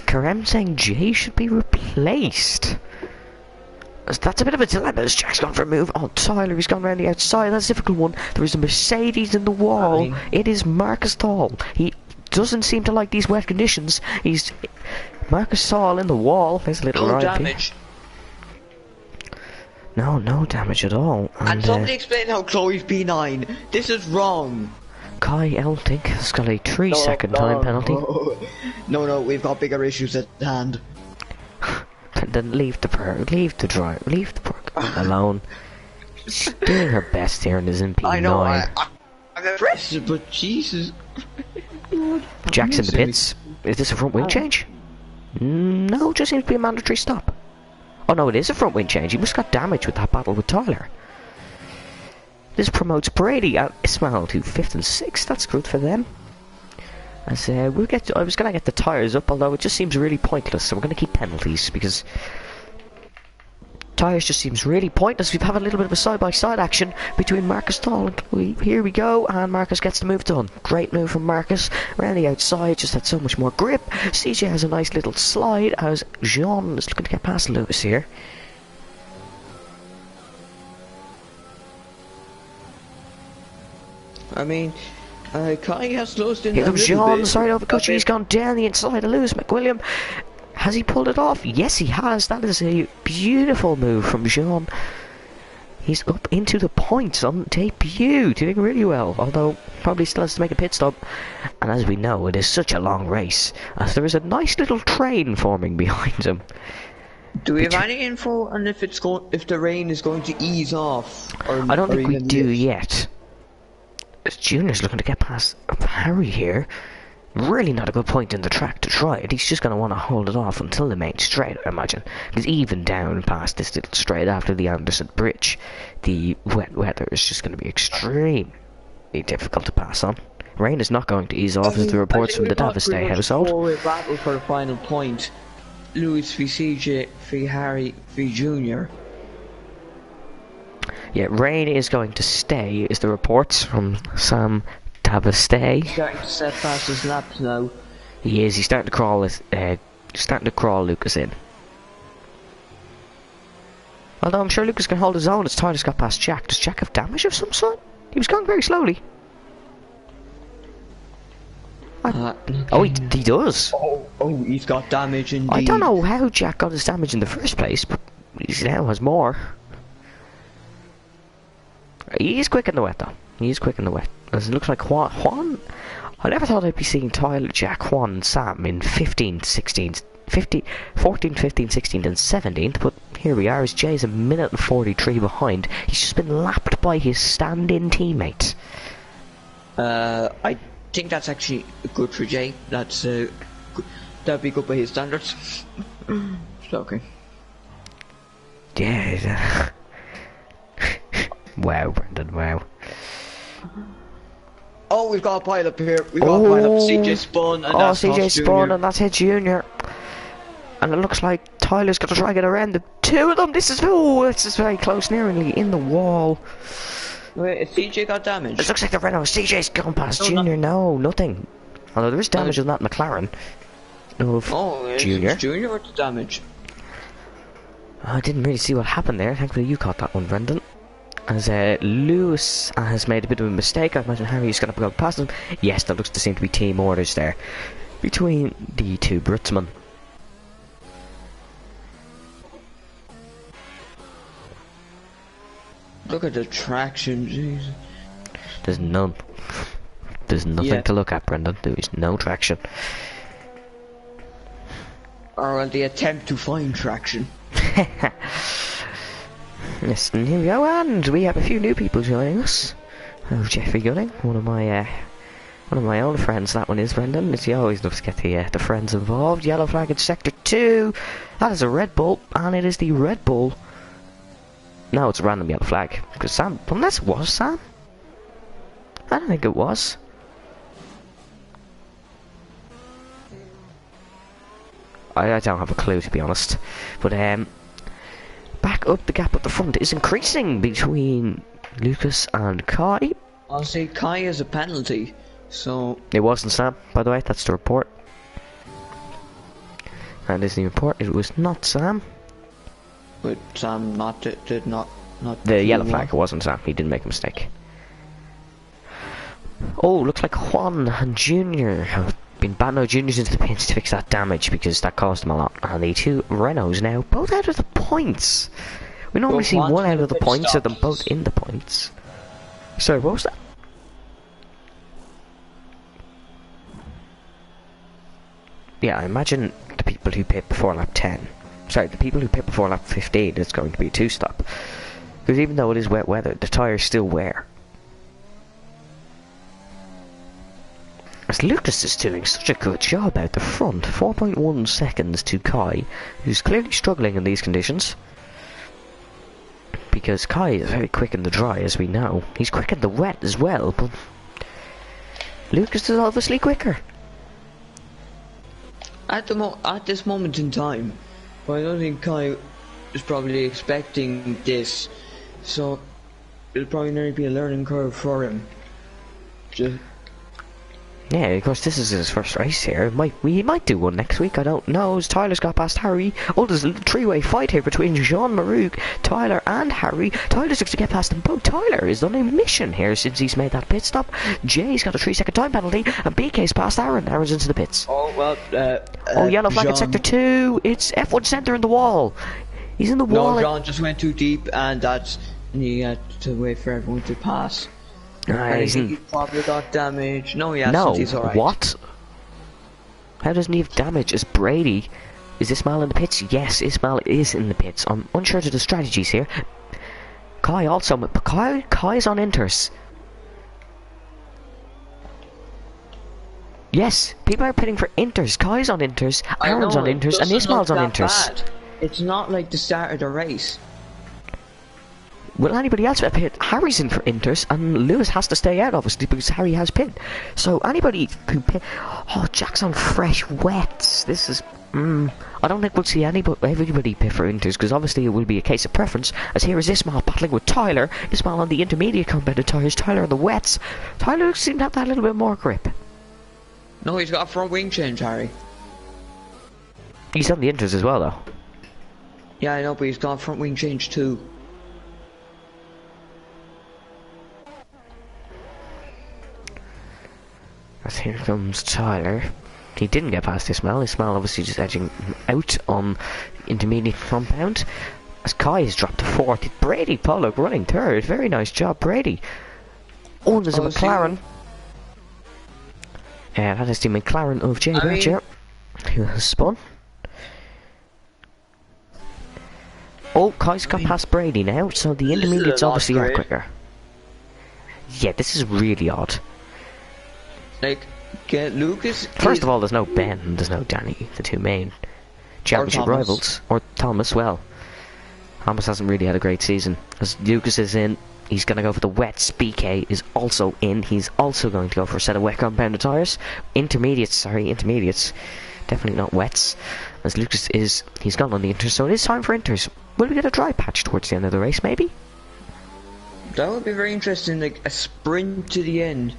Karem saying Jay should be replaced. That's a bit of a dilemma as Jack's gone for a move. Oh, Tyler, he's gone around the outside. That's a difficult one. There is a Mercedes in the wall. It is Marcus Thal. He doesn't seem to like these wet conditions. He's Marcus Thal in the wall. There's a little damage. No damage at all. And somebody explain how Chloe's P9. This is wrong. Kai Elting has got a 3-second time penalty. No, we've got bigger issues at hand. Then leave the poor alone. She's doing her best here and is in P9. I know, I'm impressed, but Jesus. Jack's in the pits. Is this a front wing change? No, it just seems to be a mandatory stop. Oh no, it is a front wing change. He must have got damaged with that battle with Tyler. This promotes Brady and Ismail to 5th and 6th. That's good for them. As I was gonna get the tyres up, although it just seems really pointless. So we're gonna keep penalties because tyres just seems really pointless. We have a little bit of a side-by-side action between Marcus Dahl and Chloe. Here we go, and Marcus gets the move done. Great move from Marcus. Around the outside, just had so much more grip. CJ has a nice little slide as Jean is looking to get past Lewis here. I mean, Kai has lost in Here a comes little Jean, bit. side over Kutcher. He's gone down the inside of Lewis McWilliam. Has he pulled it off? Yes, he has. That is a beautiful move from Jean. He's up into the points on debut, doing really well, although probably still has to make a pit stop. And as we know, it is such a long race, as there is a nice little train forming behind him. Do we have any info on if the rain is going to ease off? Or, I don't think we even do lift? yet. As Junior's looking to get past Harry here. Really not a good point in the track to try it. He's just going to want to hold it off until the main straight, I imagine. Because even down past this little straight after the Anderson Bridge, the wet weather is just going to be extremely difficult to pass on. Rain is not going to ease off, as the reports from the Davis Day household. Four-way battle for the final point. Lewis v CJ v Harry v Junior. Yeah, rain is going to stay, is the reports from Sam Davis Day. He's starting to set past his laps now. He is. He's starting to crawl Lucas in. Although I'm sure Lucas can hold his own as Titus got past Jack. Does Jack have damage of some sort? He was going very slowly. Oh, he does. Oh, he's got damage indeed. I don't know how Jack got his damage in the first place, but he now has more. He is quick in the wet, though. He is quick in the wet. As it looks like Juan... I never thought I'd be seeing Tyler, Jack, Juan, and Sam in 15, 16, 15, 14, 15, 16, and 17th, but here we are, as Jay's a minute and 43 behind. He's just been lapped by his stand-in teammate. I think that's actually good for Jay. That'd be good by his standards. Okay. Yeah. Wow, Brendan, wow. Oh, we've got a pile up here. We've got a pile up. CJ spun, and that's CJ Toss spun, Jr. and that's hit Junior. And it looks like Tyler's going to try and get around the two of them. This is very close, nearly in the wall. Wait, CJ got damage. It looks like the Renault. CJ's gone past Junior. No, nothing. Although there is damage on that McLaren. Junior. Junior with the damage. I didn't really see what happened there. Thankfully you caught that one, Brendan. As Lewis has made a bit of a mistake. I imagine Harry's going to go past him. Yes, there looks to seem to be team orders there between the two Brutsmen. Look at the traction, jeez. There's none. There's nothing to look at, Brendan. There is no traction. Or the attempt to find traction. Yes, and here we go, and we have a few new people joining us. Oh, Jeffrey Gunning, one of my own friends. That one is Brendan. He always loves to get the friends involved. Yellow flag in sector 2. That is a Red Bull, and it is the Red Bull. No, it's a random yellow flag because Sam. Unless it was Sam. I don't think it was. I don't have a clue, to be honest. But back up, the gap at the front is increasing between Lucas and Kai. I'll say Kai is a penalty, so... It wasn't Sam, by the way, that's the report. And is the report, it was not Sam. But Sam did not The yellow flag, it wasn't Sam, he didn't make a mistake. Oh, looks like Juan and Junior have been batting Juniors into the pins to fix that damage because that cost them a lot. And the two Renaults now both out of the points. We normally see one out of the points, or them both in the points. Sorry, what was that? Yeah, I imagine the people who pit before lap 10. Sorry, the people who pit before lap 15, it's going to be a two-stop. Because even though it is wet weather, the tyres still wear. As Lucas is doing such a good job out the front. 4.1 seconds to Kai, who's clearly struggling in these conditions. Because Kai is very quick in the dry, as we know. He's quick in the wet as well, but Lucas is obviously quicker. At this moment in time, but I don't think Kai is probably expecting this, so it'll probably nearly be a learning curve for him. Yeah, of course, this is his first race here. He might do one next week, I don't know. As Tyler's got past Harry. Oh, there's a little three-way fight here between Jean Marouk, Tyler and Harry. Tyler's looks to get past them both. Tyler is on a mission here since he's made that pit stop. Jay's got a 3-second time penalty, and BK's past Aaron. Aaron's into the pits. Oh, well, oh, yellow flag at sector 2. It's F1 centre in the wall. He's in the wall. No, John just went too deep, and he had to wait for everyone to pass. He probably got damage. No, he hasn't. No, he's alright. what? How doesn't he have damage? Is Brady? Is Ismail in the pits? Yes, Ismail is in the pits. I'm unsure of the strategies here. Kai also, but Kai's on inters. Yes, people are pitting for inters. Kai's on inters, Aaron's on inters, and Ismail's on inters. Bad. It's not like the start of the race. Will anybody else pit? Harry's in for inters, and Lewis has to stay out, obviously, because Harry has pit. So anybody who pit... Oh, Jack's on fresh wets. This is... I don't think we'll see everybody pit for inters, because obviously it will be a case of preference, as here is Ismail battling with Tyler. Ismail on the intermediate compounded tyres, Tyler on the wets. Tyler seems to have that little bit more grip. No, he's got a front wing change, Harry. He's on the inters as well, though. Yeah, I know, but he's got a front wing change too. As here comes Tyler. He didn't get past Ismail. Ismail obviously just edging out on intermediate compound. As Kai has dropped to 4th. Brady Pollock running 3rd. Very nice job, Brady. Oh, there's a McLaren. That is the McLaren of Jay Bircher, who has spun. Oh, Kai's got past Brady now, so the intermediates obviously are quicker. Yeah, this is really odd. Like, get Lucas. First of all, there's no Ben, there's no Danny, the two main championship rivals. Or Thomas, well. Thomas hasn't really had a great season. As Lucas is in, he's going to go for the wets. BK is also in. He's also going to go for a set of wet compounded tyres. Intermediates. Definitely not wets. As Lucas is, he's gone on the inters, so it is time for inters. Will we get a dry patch towards the end of the race, maybe? That would be very interesting, like a sprint to the end.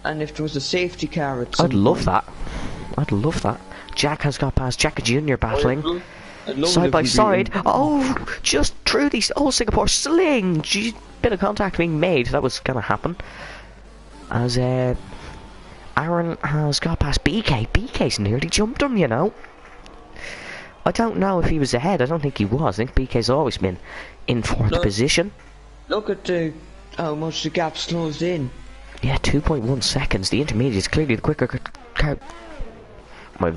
And if there was a safety car at some I'd love that. I'd love that. Jack has got past Jack Jr. battling. Side by side. Oh, just through these. Oh, Singapore sling. Gee, bit of contact being made. That was going to happen. As Aaron has got past BK. BK's nearly jumped him, you know. I don't know if he was ahead. I don't think he was. I think BK's always been in 4th position. Look at how much the gap's closed in. Yeah, 2.1 seconds. The intermediate's clearly the quicker car. My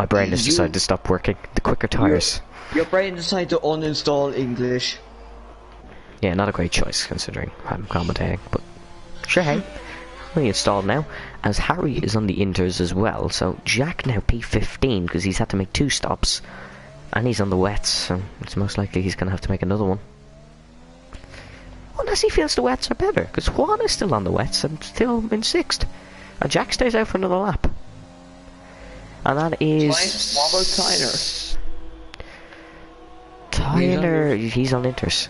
brain has decided to stop working. The quicker tyres. Your brain decided to uninstall English. Yeah, not a great choice considering I'm commentating, but sure, hey. Installed now, as Harry is on the inters as well, so Jack now P15 because he's had to make 2 stops, and he's on the wets, so it's most likely he's going to have to make another one. Unless he feels the wets are better, because Juan is still on the wets and still in 6th, and Jack stays out for another lap. And that is... What about Tyler? Tyler, he's on inters.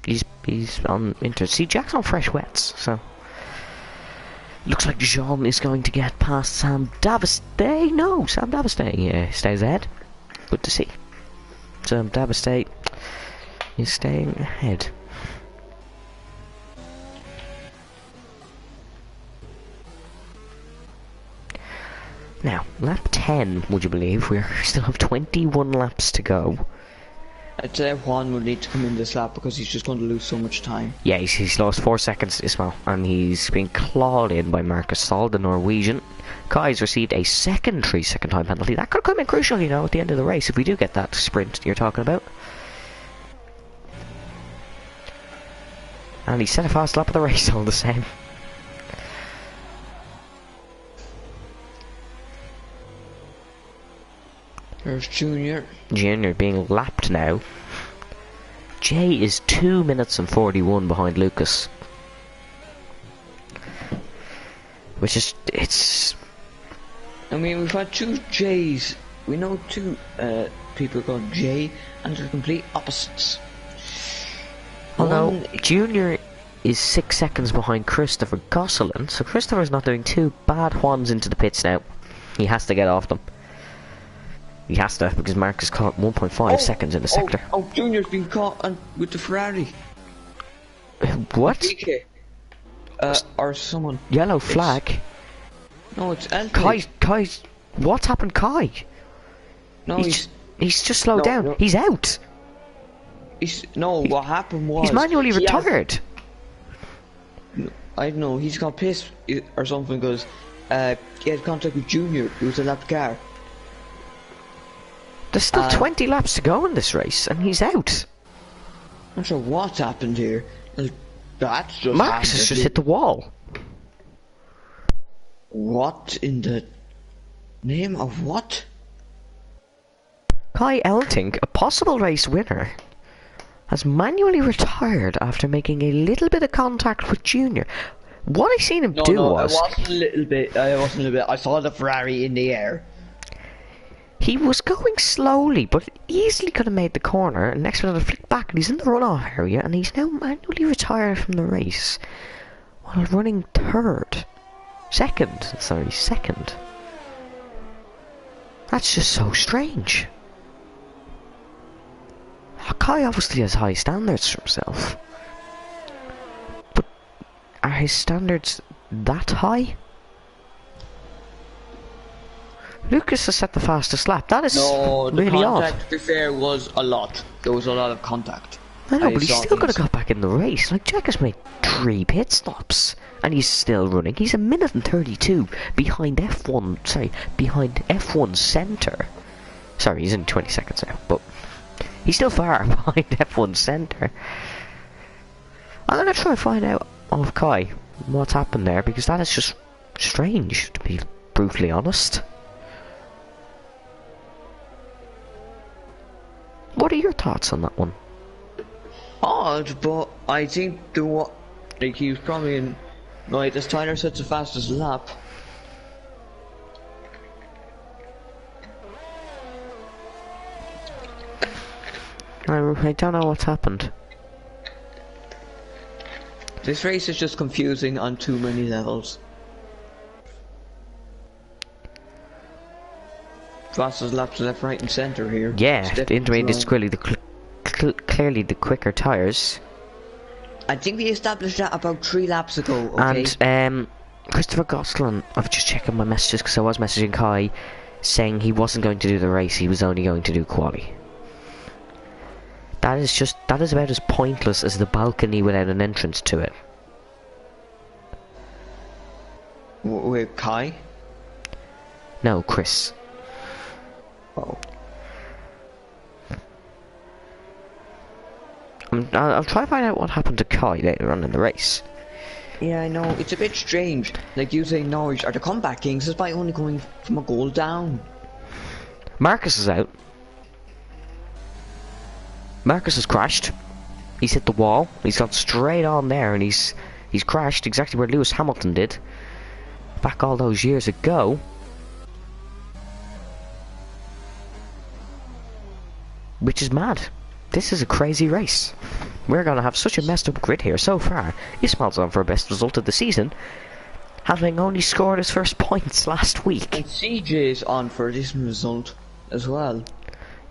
He's on inters. See, Jack's on fresh wets, so... Looks like Jean is going to get past Sam Davestay. No, Sam Davestay stays ahead. Good to see. Sam Davestay is staying ahead. Now, lap 10, would you believe? We still have 21 laps to go. I'd say Juan will need to come in this lap because he's just going to lose so much time. Yeah, he's lost 4 seconds to Ismail, and he's been clawed in by Marcus Saul, the Norwegian. Kai's received a second 3-second time penalty. That could come in crucial, you know, at the end of the race, if we do get that sprint you're talking about. And he set a fast lap of the race all the same. There's Junior. Junior being lapped now. Jay is 2 minutes and 41 behind Lucas. Which is, it's... I mean, we've had two J's. We know two people called Jay, and they're complete opposites. Although, Junior is 6 seconds behind Christopher Gosselin, so Christopher's not doing too bad. Juan's into the pits now. He has to get off them. He has to, because Marcus caught 1.5 seconds in the sector. Oh, Junior's been caught with the Ferrari. What? DK. Or someone. Yellow flag? No, it's Elton. Kai, what's happened, Kai? No, he's just slowed down. No. He's out. What happened was... He's manually retired. I don't know, he's got pissed or something because he had contact with Junior, who was a lap car. There's still 20 laps to go in this race, and he's out. I'm not sure what's happened here. That's just Marcus has just hit the wall. What in the name of what? Kai Elting, a possible race winner, has manually retired after making a little bit of contact with Junior. What I seen him do was... it wasn't a little bit. I saw the Ferrari in the air. He was going slowly, but easily could have made the corner, and next minute flicked back, and he's in the runoff area, and he's now manually retired from the race while running second. That's just so strange. Kai obviously has high standards for himself, but are his standards that high? Lucas has set the fastest lap. That is really odd. To be fair, was a lot. There was a lot of contact. I know, but he's still got to go back in the race. Like, Jack has made 3 pit stops, and he's still running. He's 1 minute and 32 behind behind F1's centre. Sorry, he's in 20 seconds now, but he's still far behind F1's centre. I'm going to try and find out of Kai what's happened there, because that is just strange, to be brutally honest. What are your thoughts on that one? Odd, but I think he was probably in... Right, as Tyler sets the fastest lap. I don't know what's happened. This race is just confusing on too many levels. Fastest laps left, right and centre here. Yeah, the intermediate is clearly the quicker tyres. I think we established that about 3 laps ago, okay? And Christopher Gosselin, I've just checked my messages because I was messaging Kai saying he wasn't going to do the race, he was only going to do quali. That is about as pointless as the balcony without an entrance to it. With Kai? No, Chris. Oh. I'll try to find out what happened to Kai later on in the race. Yeah, I know. It's a bit strange. Like you say, Norwich are the comeback kings despite only coming from a goal down. Marcus is out. Marcus has crashed. He's hit the wall. He's gone straight on there, and he's crashed exactly where Lewis Hamilton did back all those years ago. Which is mad. This is a crazy race. We're going to have such a messed up grid here. So far, Ismail's on for a best result of the season, having only scored his first points last week. And CJ's on for a decent result as well.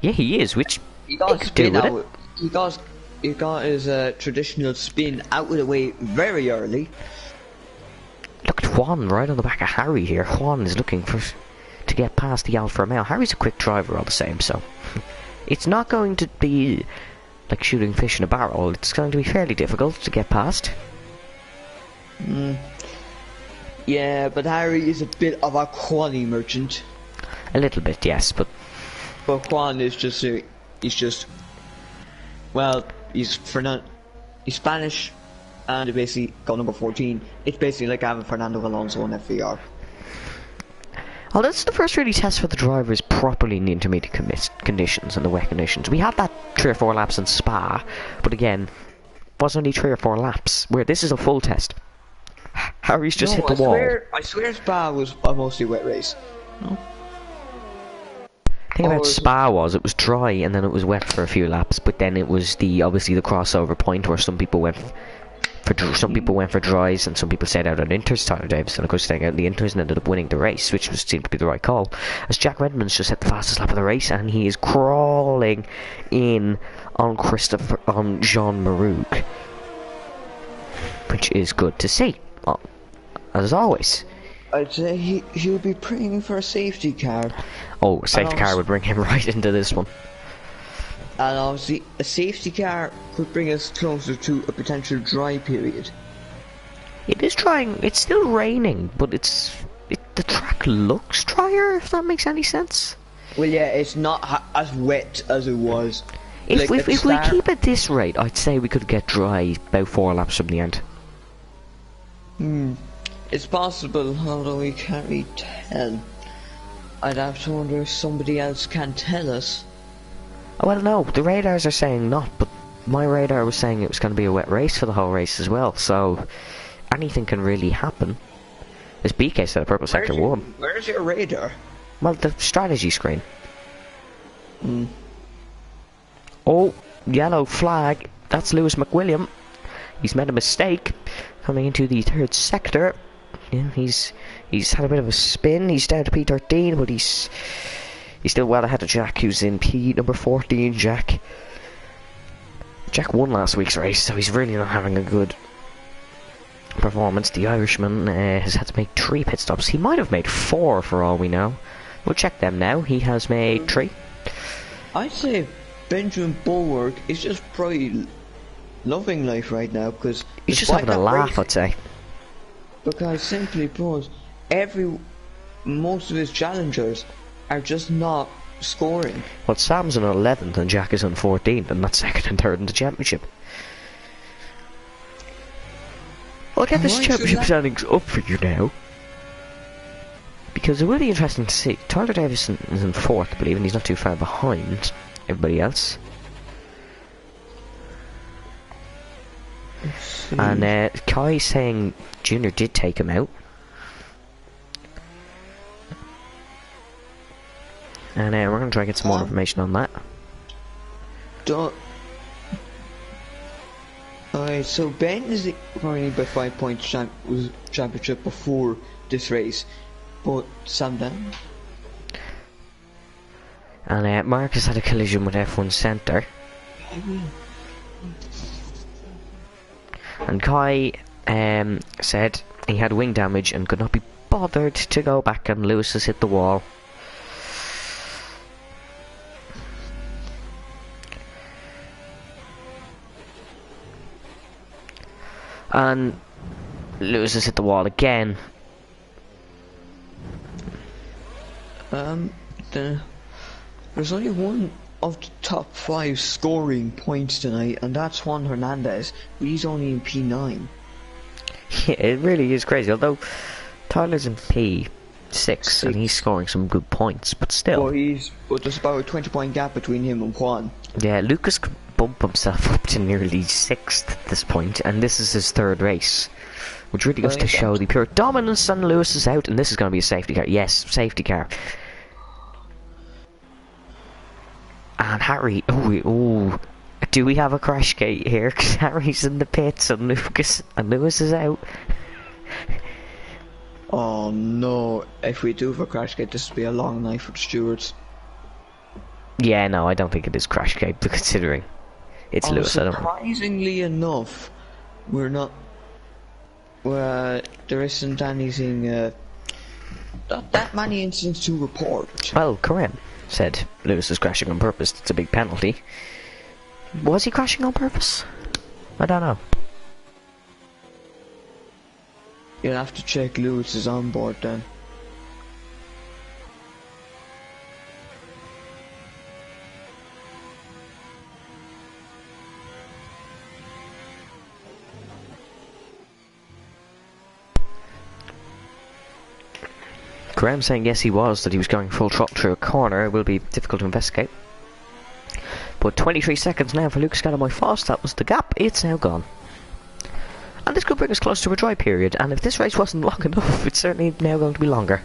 Yeah, he is, which he got spin out. He got his traditional spin out of the way very early. Look at Juan right on the back of Harry here. Juan is looking to get past the Alfa Romeo. Harry's a quick driver all the same, so it's not going to be like shooting fish in a barrel. It's going to be fairly difficult to get past. Yeah, but Harry is a bit of a quality merchant. A little bit, yes, but Juan is just, well, he's Spanish, and they basically got number 14. It's basically like having Fernando Alonso on FVR. Oh, that's the first really test for the drivers properly in the intermediate conditions and the wet conditions. We had that 3 or 4 laps in Spa, but again, was only 3 or 4 laps. Where this is a full test. Harry's just hit the wall. I swear Spa was a mostly wet race. No? The thing about Spa was it was dry and then it was wet for a few laps, but then it was obviously the crossover point where some people went for dries and some people stayed out on inters. Tyler Davison, of course, staying out in the inters and ended up winning the race, which seemed to be the right call. As Jack Redmond's just hit the fastest lap of the race and he is crawling in on Jean Marouk, which is good to see. As always. I'd say he'll be praying for a safety car. Oh, a safety car would bring him right into this one. And obviously, a safety car could bring us closer to a potential dry period. It is drying. It's still raining, but the track looks drier, if that makes any sense. Well, yeah, it's not as wet as it was. If we keep at this rate, I'd say we could get dry about 4 laps from the end. It's possible, although we can't really tell. I'd have to wonder if somebody else can tell us. Oh, well, no, the radars are saying not, but my radar was saying it was going to be a wet race for the whole race as well, so anything can really happen. As BK said, purple sector 1. Where's your radar? Well, the strategy screen. Oh, yellow flag. That's Lewis McWilliam. He's made a mistake coming into the 3rd sector. Yeah, he's had a bit of a spin. He's down to P13, but he's still well ahead of Jack, who's in P number 14. Jack won last week's race, so he's really not having a good performance. The Irishman has had to make 3 pit stops. He might have made 4 for all we know. We'll check them now. He has made 3. I'd say Benjamin Bulwark is just probably loving life right now because he's just having a laugh, I'd say. Because simply put, most of his challengers are just not scoring. Well, Sam's on 11th and Jack is on 14th, and that's 2nd and 3rd in the championship. I'll get this championship standings up for you now, because it will be interesting to see. Tyler Davison is in 4th, I believe, and he's not too far behind everybody else. And Kai saying Junior did take him out. And we're going to try and get some more information on that. Alright, so Ben is currently by 5 points championship before this race, but Sam down. And Marcus had a collision with F1 Centre. And Kai said he had wing damage and could not be bothered to go back, and Lewis has hit the wall. And Lewis has hit the wall again. There's only one of the top 5 scoring points tonight, and that's Juan Hernandez, but he's only in P9. Yeah, it really is crazy, although Tyler's in P6 and he's scoring some good points, but still. But there's about a 20-point gap between him and Juan. Yeah, Lucas could bump himself up to nearly 6th at this point, and this is his 3rd race, which really goes to show the pure dominance. And Lewis is out, and this is going to be a safety car. Yes, safety car. And Harry, do we have a crash gate here? Because Harry's in the pits and Lewis is out. Oh no, if we do have a crash gate, this will be a long night for the stewards. Yeah, no, I don't think it is crash gate, considering it's Lewis. Surprisingly enough, there isn't anything, not that many incidents to report. Well, Karim said Lewis is crashing on purpose. It's a big penalty. Was he crashing on purpose? I don't know. You'll have to check Lewis's onboard then. Graham saying yes he was, that he was going full throttle through a corner. It will be difficult to investigate. But 23 seconds now for Luke Scott and my Foss. That was the gap. It's now gone. And this could bring us close to a dry period, and if this race wasn't long enough, it's certainly now going to be longer.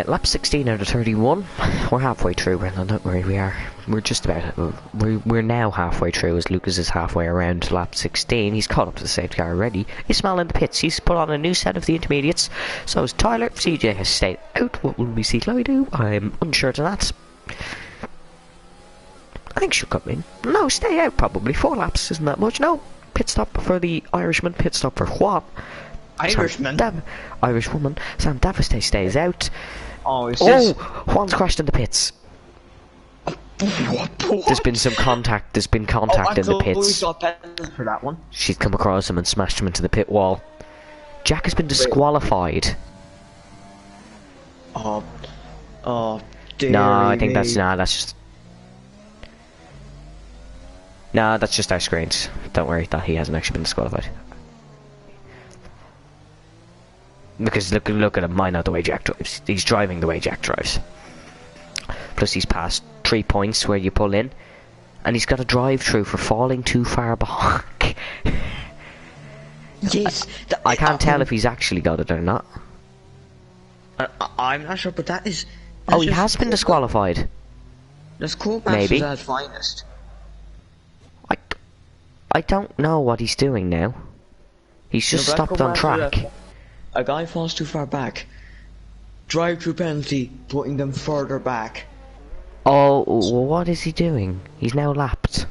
Lap 16 out of 31. We're halfway through, Brendan, don't worry, we are. We're just about, we're now halfway through, as Lucas is halfway around lap 16. He's caught up to the safety car already. Ismail in the pits, he's put on a new set of the intermediates. So is Tyler. CJ has stayed out. What will we see Chloe do? I'm unsure to that. I think she'll come in. No, stay out probably. 4 laps isn't that much. No, pit stop for the Irishman, pit stop for Juan. Irishman? Irish woman. Sam Daviste stays out. Oh, Juan's crashed in the pits. What? There's been some contact. There's been contact in the pits. Got penalty for that one. She's come across him and smashed him into the pit wall. Jack has been disqualified. Oh, dear. No, I think that's just. No, that's just our screens. Don't worry, that he hasn't actually been disqualified. Because look at him, mind out the way Jack drives. He's driving the way Jack drives. Plus he's passed 3 points where you pull in. And he's got a drive-through for falling too far back. Yes. I can't tell if he's actually got it or not. I'm not sure, but that is... Oh, he has been disqualified. That's cool. Maybe. At its finest. I don't know what he's doing now. He's just stopped on track. A guy falls too far back. Drive-through penalty, putting them further back. Oh, what is he doing? He's now lapped.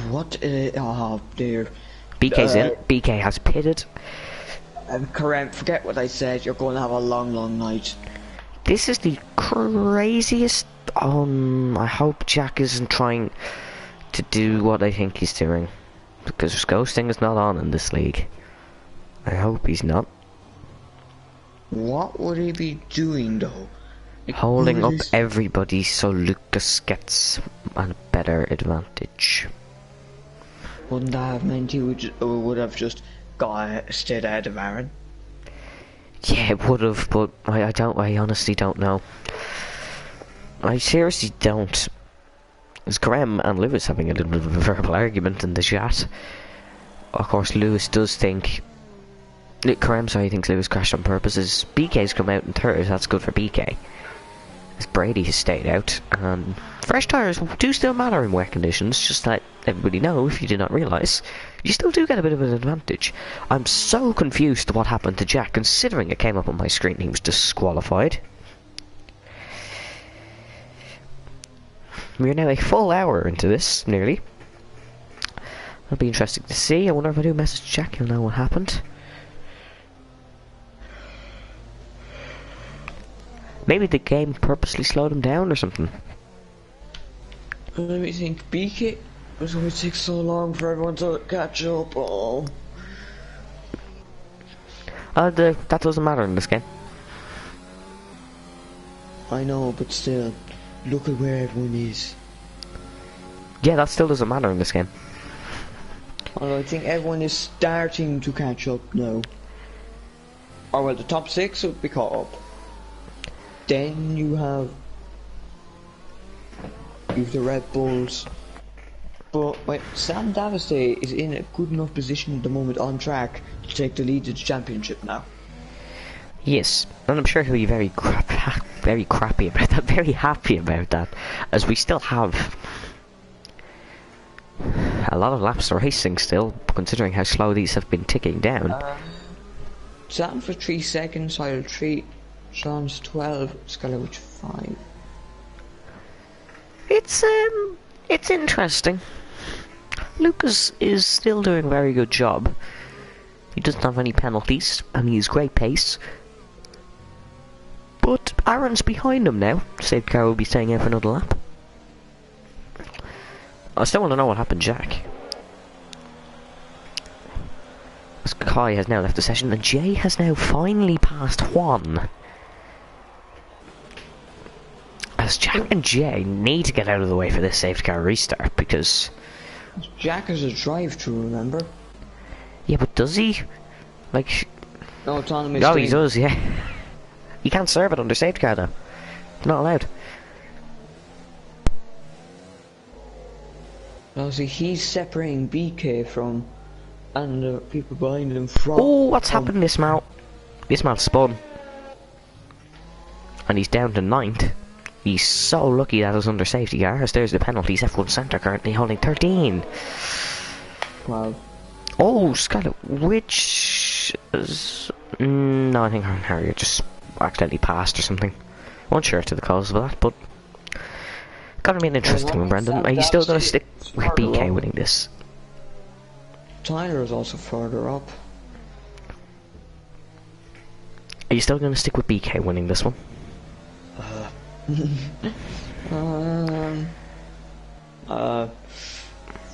What? Oh dear. BK's in. BK has pitted. Kareem, forget what I said. You're going to have a long, long night. This is the craziest. I hope Jack isn't trying to do what I think he's doing, because ghosting is not on in this league. I hope he's not. What would he be doing though? Holding up everybody so Lucas gets a better advantage. Wouldn't that have meant he would have just stayed ahead of Aaron? Yeah, it would have, but I honestly don't know. I seriously don't. It's Graham and Lewis having a little bit of a verbal argument in the chat. Of course, Lewis does think... Graham, sorry, thinks Lewis crashed on purpose. As BK's come out in third, that's good for BK. As Brady has stayed out, and fresh tyres do still matter in wet conditions, just to let everybody know, if you did not realise. You still do get a bit of an advantage. I'm so confused to what happened to Jack, considering it came up on my screen and he was disqualified. We are now a full hour into this, nearly. That'll be interesting to see. I wonder if I do message Jack, he'll know what happened. Maybe the game purposely slowed him down or something. Let me think. BK was going to take so long for everyone to catch up. Oh. That doesn't matter in this game. I know, but still, look at where everyone is. Yeah, that still doesn't matter in this game. I think everyone is starting to catch up now. Or well, the top 6 will be caught up. Then you have the Red Bulls. But wait, Sam Daviste is in a good enough position at the moment on track to take the lead to the championship now. Yes, and I'm sure he'll be very crappy about that, very happy about that, as we still have a lot of laps racing still, considering how slow these have been ticking down. Sam for 3 seconds, Tyler 3, Sean's 12, Skylar 5. It's interesting. Lucas is still doing a very good job. He doesn't have any penalties, and he has great pace. But Aaron's behind him now. Save car will be staying out for another lap. I still want to know what happened, Jack. As Kai has now left the session, and Jay has now finally passed Juan. As Jack and Jay need to get out of the way for this safety car restart, because... Jack is a drive-through, remember? Yeah, but does he? Like, No autonomous oh, thing. he does, yeah. You can't serve it under safety car though. Not allowed. No, see, he's separating BK from, and the people behind him from. Oh, what's happened this mount? This mount spun. And he's down to 9th. He's so lucky that it was under safety car, as there's the penalties. F1 Centre currently holding 13. Wow. Oh, Skylar, which is... no, I think Harrier just accidentally passed or something. Unsure to the cause of that, but... Gonna be an interesting one, Brendan. Are you still gonna stick with BK winning this? Tyler is also further up. Are you still gonna stick with BK winning this one?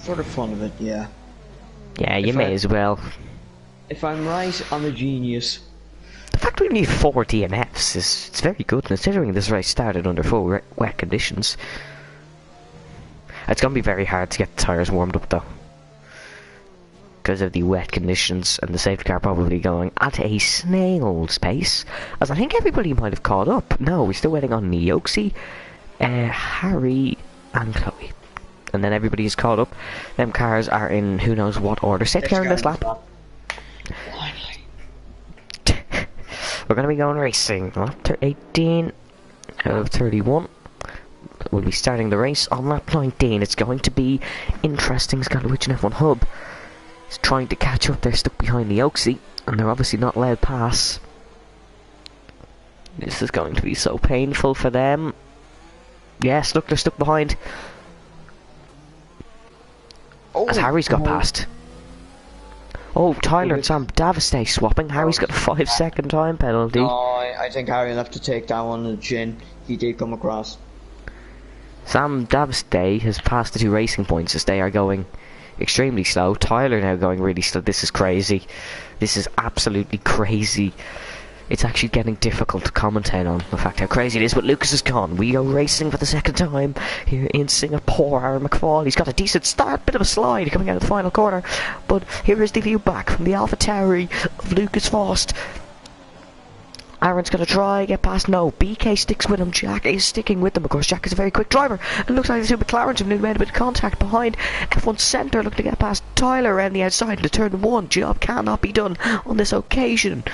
For the fun of it, yeah. Yeah, you may as well. If I'm right, I'm a genius. The fact we need 4 DNFs is it's very good considering this race started under full wet conditions. It's gonna be very hard to get the tyres warmed up though, because of the wet conditions and the safety car probably going at a snail's pace, as I think everybody might have caught up. No, we're still waiting on Nioxi, Harry and Chloe. And then everybody is caught up. Them cars are in who knows what order. Safety car in this lap. We're going to be going racing. Lap 18 out of 31. We'll be starting the race on lap 19. It's going to be interesting. Scalawich and F1 Hub is trying to catch up. They're stuck behind the Oaksy, and they're obviously not allowed pass. This is going to be so painful for them. Yes, look, they're stuck behind. Oh, as Harry's got past. Oh, Tyler and Sam Davistay swapping. Harry's got a 5-second time penalty. No, I think Harry will have to take that one on the chin. He did come across. Sam Davistay has passed the 2 racing points as they are going extremely slow. Tyler now going really slow. This is crazy. This is absolutely crazy. It's actually getting difficult to commentate on the fact how crazy it is, but Lucas is gone. We go racing for the second time here in Singapore. Aaron McFall, he's got a decent start, bit of a slide coming out of the final corner, but here is the view back from the AlphaTauri of Lucas Faust. Aaron's going to try, get past, no, BK sticks with him, Jack is sticking with them, of course Jack is a very quick driver, and it looks like the 2 McLarens have made a bit of contact behind F1 Centre, looking to get past Tyler around the outside into turn 1, job cannot be done on this occasion.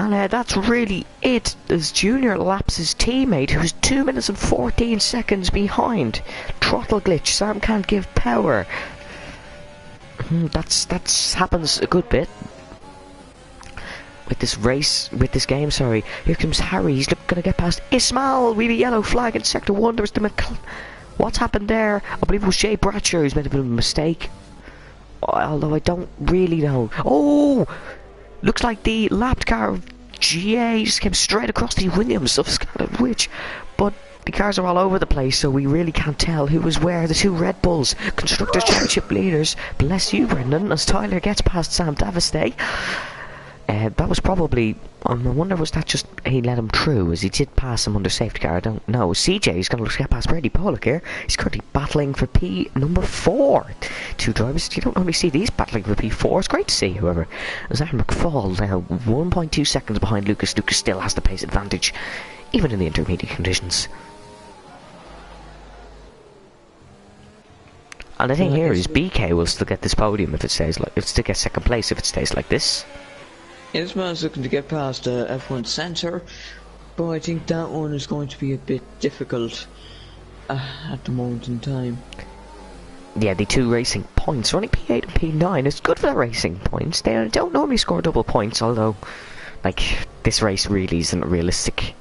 And that's really it, as Junior laps his teammate, who's 2 minutes and 14 seconds behind. Throttle glitch, Sam can't give power. That's happens a good bit. With this race, with this game, sorry. Here comes Harry, he's gonna get past Ismail. We have a yellow flag in sector 1, there was the what's happened there? I believe it was Jay Bradshaw who's made a bit of a mistake. Although I don't really know. Oh! Looks like the lapped car of GA just came straight across the Williams of Scalawich, but the cars are all over the place, so we really can't tell who was where. The 2 Red Bulls, Constructors' Championship leaders. Bless you, Brendan, as Tyler gets past Sam Davistay. That was probably... I wonder, was that just he let him through, as he did pass him under safety car? I don't know. CJ is going to get past Brady Pollock here. He's currently battling for P number 4. 2 drivers, you don't normally see these battling for P4. It's great to see, however. As Aaron McFall now 1.2 seconds behind Lucas. Lucas still has the pace advantage, even in the intermediate conditions. And the thing here is BK will still get this podium if it stays like... It still gets second place if it stays like this. Ismail's looking to get past F1 Centre, but I think that one is going to be a bit difficult at the moment in time. Yeah, the 2 racing points are only P8 and P9. It's good for the racing points. They don't normally score double points, although, like, this race really isn't a realistic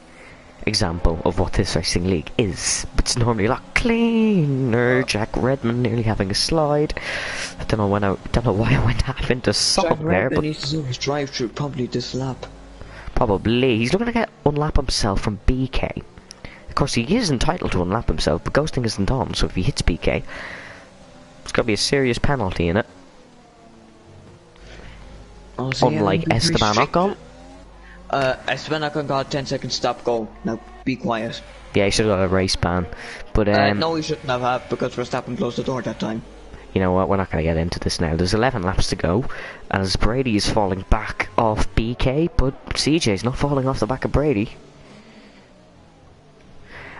example of what this racing league is. But it's normally a lot cleaner. Jack Redman nearly having a slide. I don't know why I went half into song there, but needs to do his drive through probably this lap. Probably. He's looking to get unlap himself from BK. Of course, he is entitled to unlap himself, but ghosting isn't on, so if he hits BK, it's got to be a serious penalty in it. Oh, so unlike Esteban Ocon. Esteban Ocon got a 10-second stop go. Now, be quiet. Yeah, he should have got a race ban. But no, he shouldn't have, because Verstappen closed the door that time. You know what, we're not going to get into this now. There's 11 laps to go, as Brady is falling back off BK, but CJ's not falling off the back of Brady.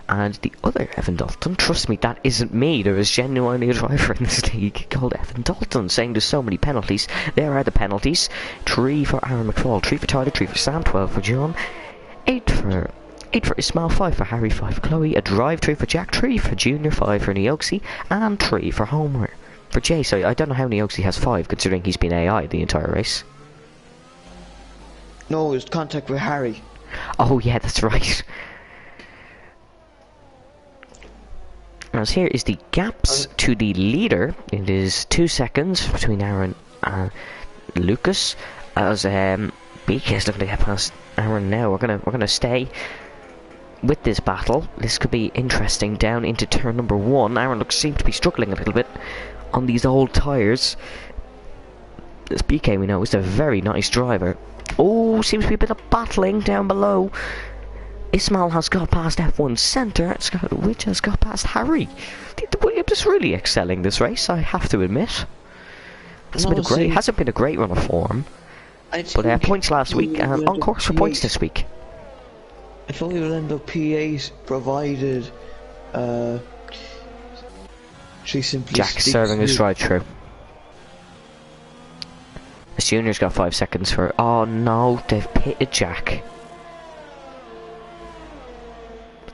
And the other Evan Dalton, trust me, that isn't me. There is genuinely a driver in this league called Evan Dalton, saying there's so many penalties. There are the penalties. 3 for Aaron McFall, 3 for Tyler, 3 for Sam, 12 for John, 8 for Ismail, 5 for Harry, 5 for Chloe, a drive, 3 for Jack, 3 for Junior, 5 for Neoxy, and 3 for Homer. For Jay, so I don't know how Neoxy has 5, considering he's been AI the entire race. No, it's contact with Harry. Oh yeah, that's right. As here is the gaps to the leader. It is 2 seconds between Aaron and Lucas. As BK is looking to get past Aaron now. We're gonna stay with this battle. This could be interesting down into turn number 1. Aaron seems to be struggling a little bit on these old tyres. This BK, we know, is a very nice driver. Oh, seems to be a bit of battling down below. Ismail has got past F1 Centre, which has got past Harry. The Williams is really excelling this race, I have to admit. Hasn't been a great run of form, but points last week and on course for points this week. I thought he will end up P8 provided she simply Jack serving his drive through. The Junior's got 5 seconds for. Oh no, they've pitted Jack.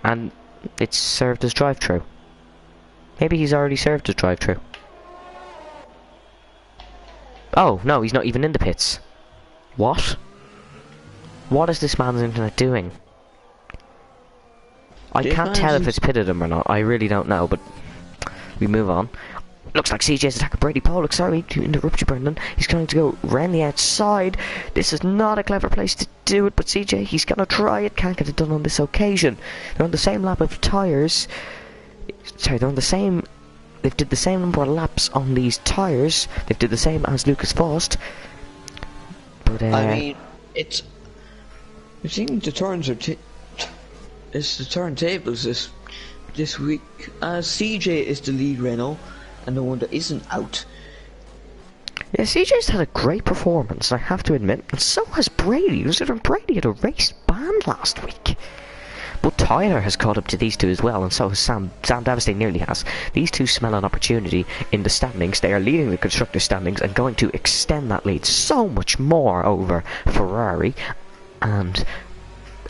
And it's served as drive-through. Maybe he's already served as drive-through. Oh, no, he's not even in the pits. What? What is this man's internet doing? I can't tell if it's pitted him or not. I really don't know, but we move on. Looks like CJ's attacking Brady Pollock. Sorry to interrupt you, Brendan. He's going to go round the outside. This is not a clever place to do it, but CJ, he's going to try it. Can't get it done on this occasion. They're on the same lap of tyres. Sorry, they're on the same. They've did the same number of laps on these tyres. They've did the same as Lucas Faust. But I mean, it's. I think the turns are. It's the turntables this week. CJ is the lead Renault. And the one that isn't out. Yeah, CJ's had a great performance, I have to admit, and so has Brady. Considering Brady had a race ban last week. But Tyler has caught up to these two as well, and so has Sam. Sam Davistay nearly has. These two smell an opportunity in the standings. They are leading the constructor standings and going to extend that lead so much more over Ferrari. And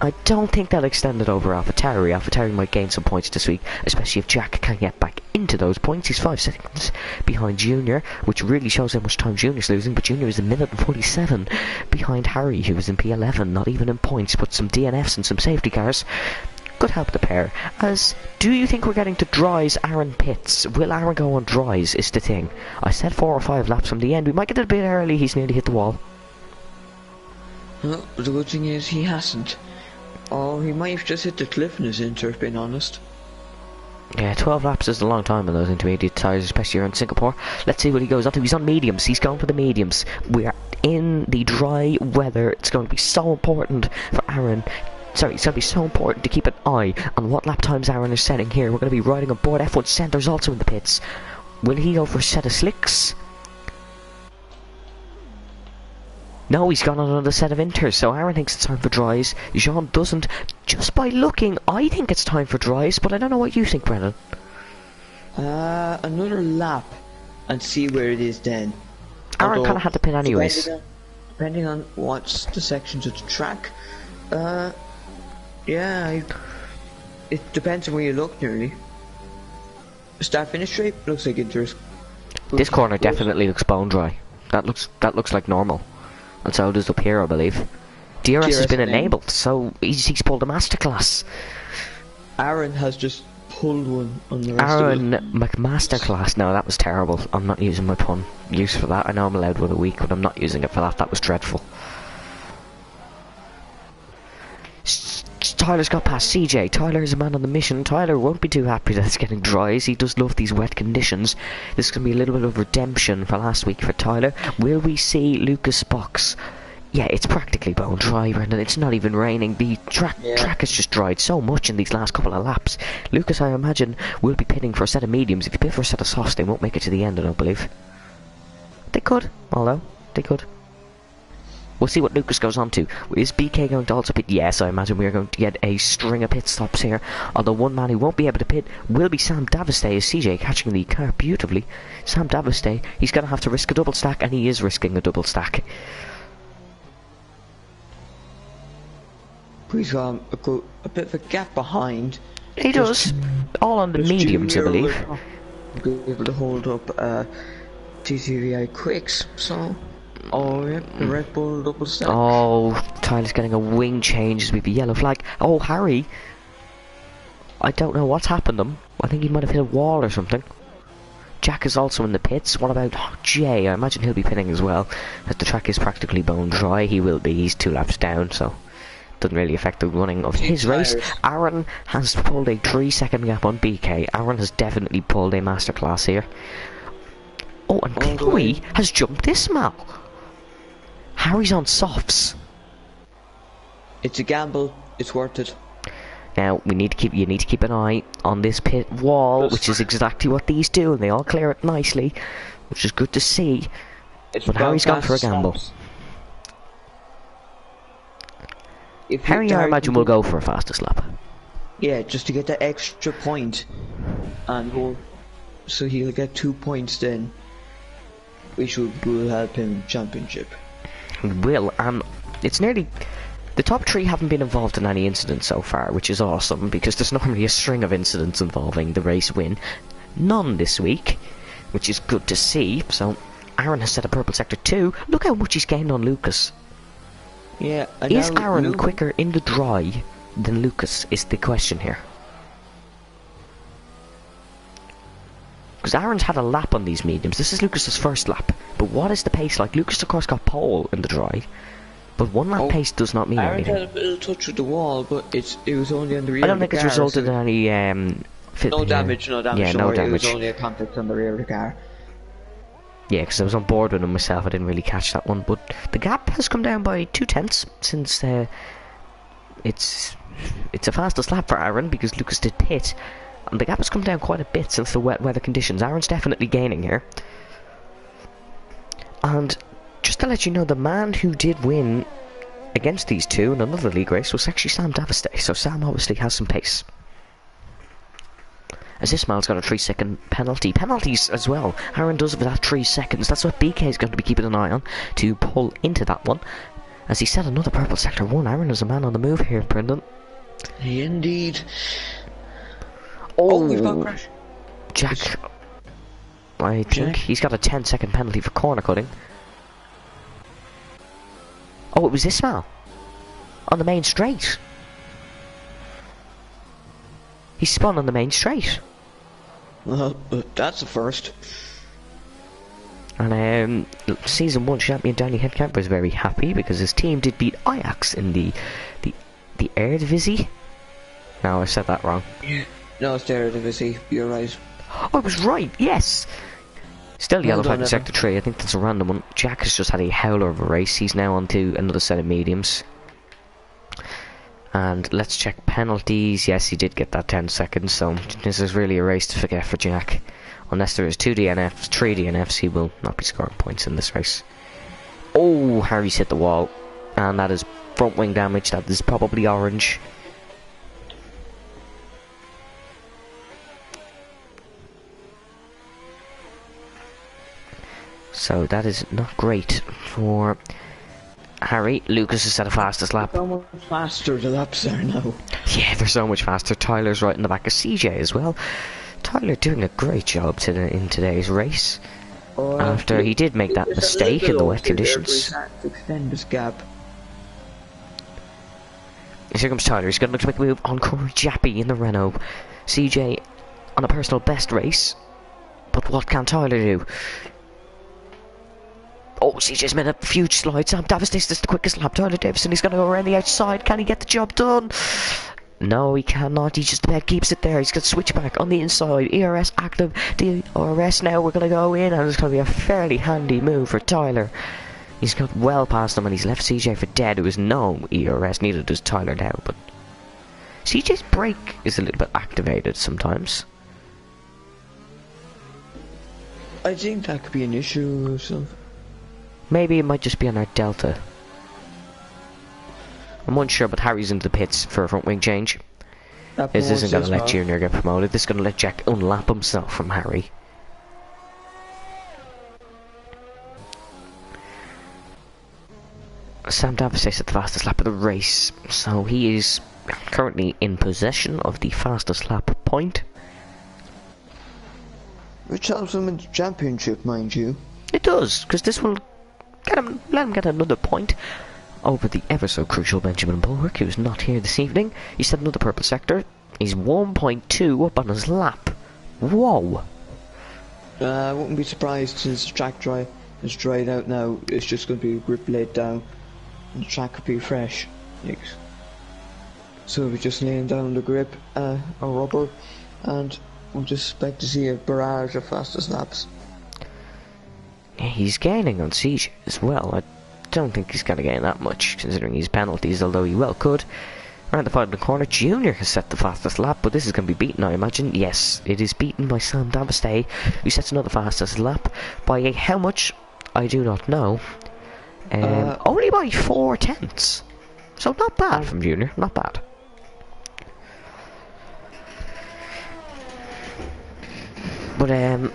I don't think they'll extend it over AlphaTauri. AlphaTauri might gain some points this week, especially if Jack can get back into those points. He's 5 seconds behind Junior, which really shows how much time Junior's losing, but Junior is a minute and 47 behind Harry, who is in P11, not even in points, but some DNFs and some safety cars. Good help the pair. Do you think we're getting to dries Aaron pits? Will Aaron go on dries is the thing. I said 4 or 5 laps from the end. We might get it a bit early. He's nearly hit the wall. Well, the good thing is he hasn't. Oh, he might have just hit the cliff in his inter, being honest. Yeah, 12 laps is a long time on those intermediate tyres, especially around Singapore. Let's see what he goes on to. He's on mediums. He's going for the mediums. We are in the dry weather. It's going to be so important for Aaron. Sorry, it's going to be so important to keep an eye on what lap times Aaron is setting here. We're going to be riding aboard. F1 Centre's also in the pits. Will he go for a set of slicks? No, he's gone on another set of inters, so Aaron thinks it's time for dries. Jean doesn't. Just by looking, I think it's time for dries, but I don't know what you think, Brennan. Another lap and see where it is then. Aaron kind of had the pin anyways. Depending on what's the sections of the track. Yeah, it depends on where you look, nearly. Start finish straight looks like interest. This corner definitely looks bone dry. That looks like normal. And so does up here, I believe. DRS has been enabled, so he's pulled a masterclass. Aaron has just pulled one on the rest Aaron of it. McMasterclass. No, that was terrible. I'm not using my pun use for that. I know I'm allowed one a week, but I'm not using it for that. That was dreadful. Tyler's got past CJ. Tyler is a man on the mission. Tyler won't be too happy that it's getting dry, as he does love these wet conditions. This is going to be a little bit of redemption for last week for Tyler. Will we see Lucas Box Yeah, it's practically bone dry, Brendan. It's not even raining. The track has just dried so much in these last couple of laps. Lucas, I imagine, will be pitting for a set of mediums. If you pit for a set of softs, they won't make it to the end, I don't believe. They could, although, they could. We'll see what Lucas goes on to. Is BK going to also pit? Yes, I imagine we are going to get a string of pit stops here. Although one man who won't be able to pit will be Sam Davistay, as CJ catching the car beautifully. Sam Davistay, he's going to have to risk a double stack, and he is risking a double stack. He's got a bit of a gap behind. He does. All on the mediums, I believe. Be able to hold up TTVI quicks, so... Oh yeah, the Red Bull double stack. Oh, Tyler's getting a wing change as we have a yellow flag. Oh, Harry. I don't know what's happened to him. I think he might have hit a wall or something. Jack is also in the pits. What about Jay? I imagine he'll be pitting as well. As the track is practically bone dry, he will be. He's 2 laps down, so doesn't really affect the running of his race. Aaron has pulled a 3-second gap on BK. Aaron has definitely pulled a masterclass here. Oh, and Chloe has jumped this map. Harry's on softs. It's a gamble. It's worth it. Now you need to keep an eye on this pit wall, which is exactly what these do, and they all clear it nicely, which is good to see. But Harry's gone for a gamble. Harry, I imagine, will go for a fastest lap. Yeah, just to get that extra point, and so he'll get 2 points then, which will help him championship. Will, it's nearly... The top 3 haven't been involved in any incidents so far, which is awesome, because there's normally a string of incidents involving the race win. None this week, which is good to see. So, Aaron has set a purple sector 2. Look how much he's gained on Lucas. Yeah, is Aaron quicker in the dry than Lucas, is the question here. Because Aaron's had a lap on these mediums. This is Lucas's first lap. But what is the pace like? Lucas, of course, got pole in the dry. But 1 lap pace does not mean anything. Aaron had a little touch with the wall, but it was only on the rear of the car. I don't think it's resulted in any... no damage. Yeah, no damage. It was only a contact on the rear of the car. Yeah, because I was on board with him myself. I didn't really catch that one. But the gap has come down by 0.2 since it's a fastest lap for Aaron, because Lucas did pit. And the gap has come down quite a bit since the wet weather conditions. Aaron's definitely gaining here. And just to let you know, the man who did win against these two in another league race was actually Sam Davistay. So Sam obviously has some pace. As Ismail's got a 3-second penalty. Penalties as well. Aaron does it for that 3 seconds. That's what BK is going to be keeping an eye on to pull into that one. As he set another purple sector 1. Aaron is a man on the move here, Brendan. Indeed. Oh, we've got crash. Jack. I think he's got a 10-second penalty for corner cutting. Oh, it was Ismail. On the main straight. He spun on the main straight. Well, that's a first. And season 1 champion Danny Headcamp was very happy because his team did beat Ajax in the Eredivisie. No, I said that wrong. Yeah. No, it's the Eredivisie. You're right. Oh, I was right. Yes. Still yellow flag in sector 3. I think that's a random one. Jack has just had a howler of a race. He's now on to another set of mediums. And let's check penalties. Yes, he did get that 10 seconds, so this is really a race to forget for Jack. Unless there is 2 DNFs, 3 DNFs, he will not be scoring points in this race. Oh, Harry's hit the wall. And that is front wing damage. That is probably orange. So that is not great for Harry. Lucas has set a fastest lap. So much faster the laps are now. Yeah, they're so much faster. Tyler's right in the back of CJ as well. Tyler doing a great job in today's race. After he did make that mistake in the wet conditions. Extend this gap. Here comes Tyler. He's going to look to make a move on Corey Jappy in the Renault. CJ on a personal best race. But what can Tyler do? Oh, CJ's made a huge slide. Sam Davistay is the quickest lap. Tyler Davison, he's going to go around the outside. Can he get the job done? No, he cannot. He just about keeps it there. He's got to switch back on the inside. ERS active. DRS now. We're going to go in, and it's going to be a fairly handy move for Tyler. He's got well past him and he's left CJ for dead, who has no ERS, neither does Tyler now, but CJ's brake is a little bit activated sometimes. I think that could be an issue or something. Maybe it might just be on our Delta. I'm unsure, but Harry's into the pits for a front wing change. This isn't going to let Junior get promoted. This is going to let Jack unlap himself from Harry. Sam Davis at the fastest lap of the race, so he is currently in possession of the fastest lap point. Which helps him in the championship, mind you. It does, because this will let him get another point over the ever so crucial Benjamin Bulwark, who's not here this evening. He's set another purple sector. He's 1.2 up on his lap. Whoa! I wouldn't be surprised since the track is dried out now. It's just going to be grip laid down. And the track could be fresh. So we're just laying down the grip, or rubber, and we'll just expect to see a barrage of fastest laps. Yeah, he's gaining on CJ as well. I don't think he's going to gain that much, considering his penalties, although he well could. Around the final corner, Junior has set the fastest lap, but this is going to be beaten, I imagine. Yes, it is beaten by Sam Davistay, who sets another fastest lap. By how much, I do not know. Only by 4/10. So not bad from Junior, not bad. But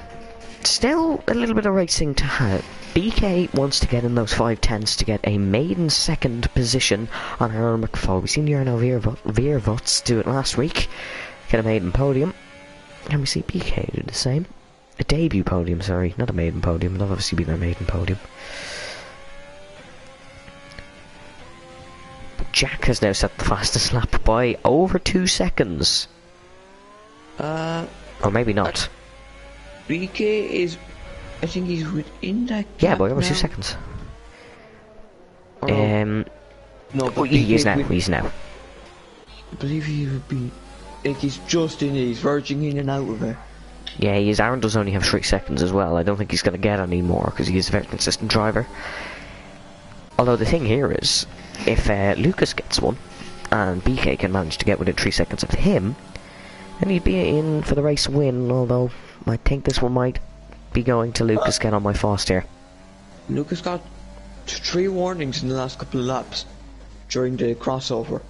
still a little bit of racing to have. BK wants to get in those 5/10s to get a maiden second position on Aaron McFall. We've seen Jarno Veervots do it last week. Get a maiden podium. Can we see BK do the same? A debut podium, sorry. Not a maiden podium. It'll obviously be their maiden podium. But Jack has now set the fastest lap by over 2 seconds. Or maybe not. BK is... I think he's within that gap. Yeah, by over now. 2 seconds. No, but he is now. would, He's now. I believe he would be... Like, he's just in it. He's verging in and out of it. Yeah, he is. Aaron does only have 3 seconds as well. I don't think he's going to get any more, because he is a very consistent driver. Although the thing here is, if Lucas gets one, and BK can manage to get within 3 seconds of him, then he'd be in for the race win, although I think this one might be going to Lucas. Get on my fast here. Lucas got 3 warnings in the last couple of laps during the crossover.